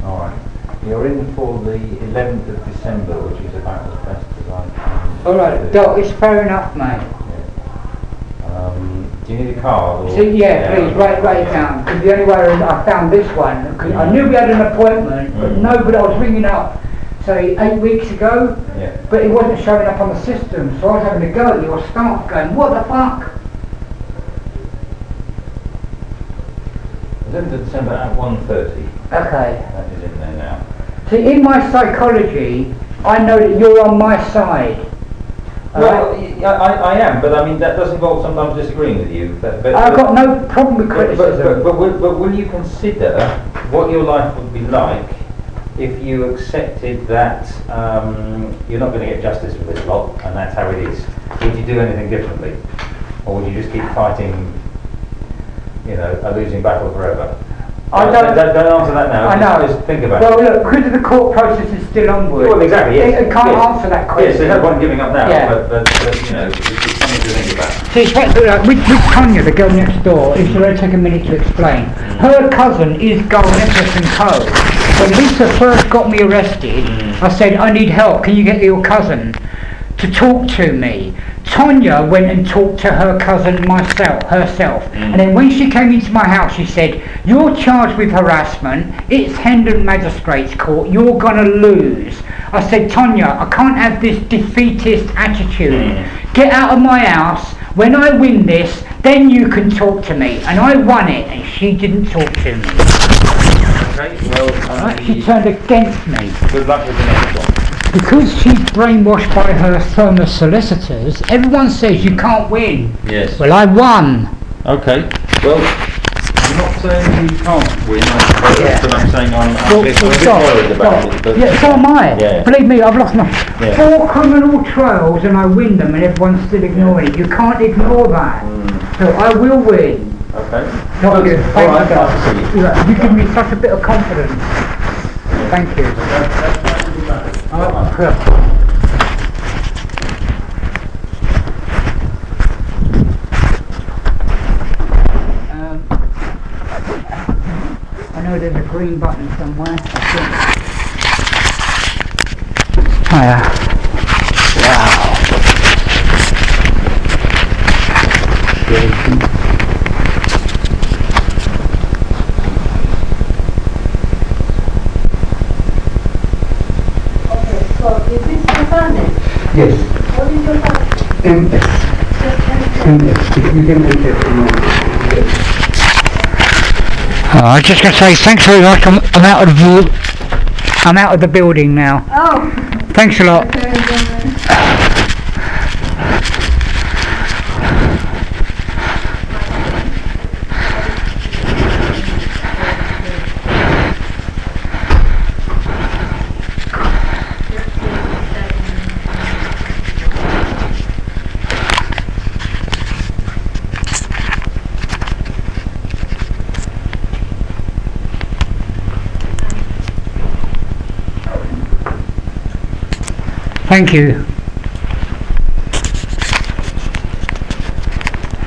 Alright, you're in for the 11th of December, which is about as best as I can. Alright, Doc, it's fair enough, mate. Do you need a card? Or See, yeah, please, write it down. Because the only way I found this one, because I knew we had an appointment, but nobody, I was ringing up, say, 8 weeks ago, but it wasn't showing up on the system, so I was having to go at your staff going, what the fuck? 11th of December at 1:30. Okay. That is in there now. See, in my psychology, I know that you're on my side. Well, I am, but I mean that does involve sometimes disagreeing with you. But I've got no problem with criticism. But will you consider what your life would be like if you accepted that you're not going to get justice for this lot, and that's how it is? Would you do anything differently, or would you just keep fighting, you know, a losing battle forever? I don't answer that now. I know. Just think about it. Well, look, because the court process is still onward. Well, exactly. Yes. I can't answer that question. Yes, there's no point giving up now. Yeah. But you know, it's something to think about. See, it's like, with Tonya, the girl next door, if you take a minute to explain. Her cousin is Garnet and Co. When Lisa first got me arrested, I said, I need help. Can you get your cousin to talk to me? Tonya went and talked to her cousin herself. And then when she came into my house, she said, you're charged with harassment, it's Hendon Magistrates Court, you're gonna lose. I said, Tonya, I can't have this defeatist attitude. Get out of my house. When I win this, then you can talk to me. And I won it, and she didn't talk to me. Okay, well, She turned against me. good luck with the next one. Because she's brainwashed by her firm of solicitors, everyone says you can't win. Yes. Well, I won. Okay. Well, I'm not saying you can't win, but I'm saying I'm a bit worried about it. But Yeah, so am I. Yeah. Believe me, I've lost my 4 Yeah. criminal trials and I win them and everyone's still ignoring it. You can't ignore that. So I will win. Okay. Not good. All Thank right, you, nice to see you. You give me such a bit of confidence. Thank you. I know there's a green button somewhere. Hiya. Wow. So, is this the Barnet? Yes. What is your passport? MS. MS. If you can make it. I was just going to say thanks very much. I'm out of the building now. Oh. Thanks a lot. Thank you.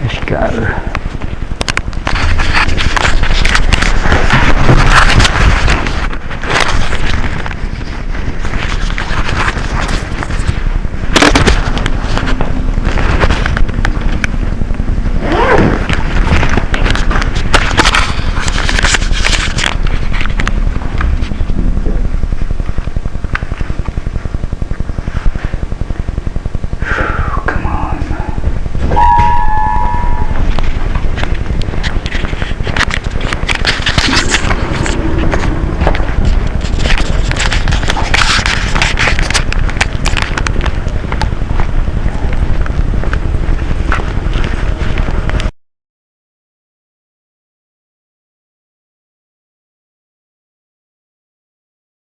Let's go.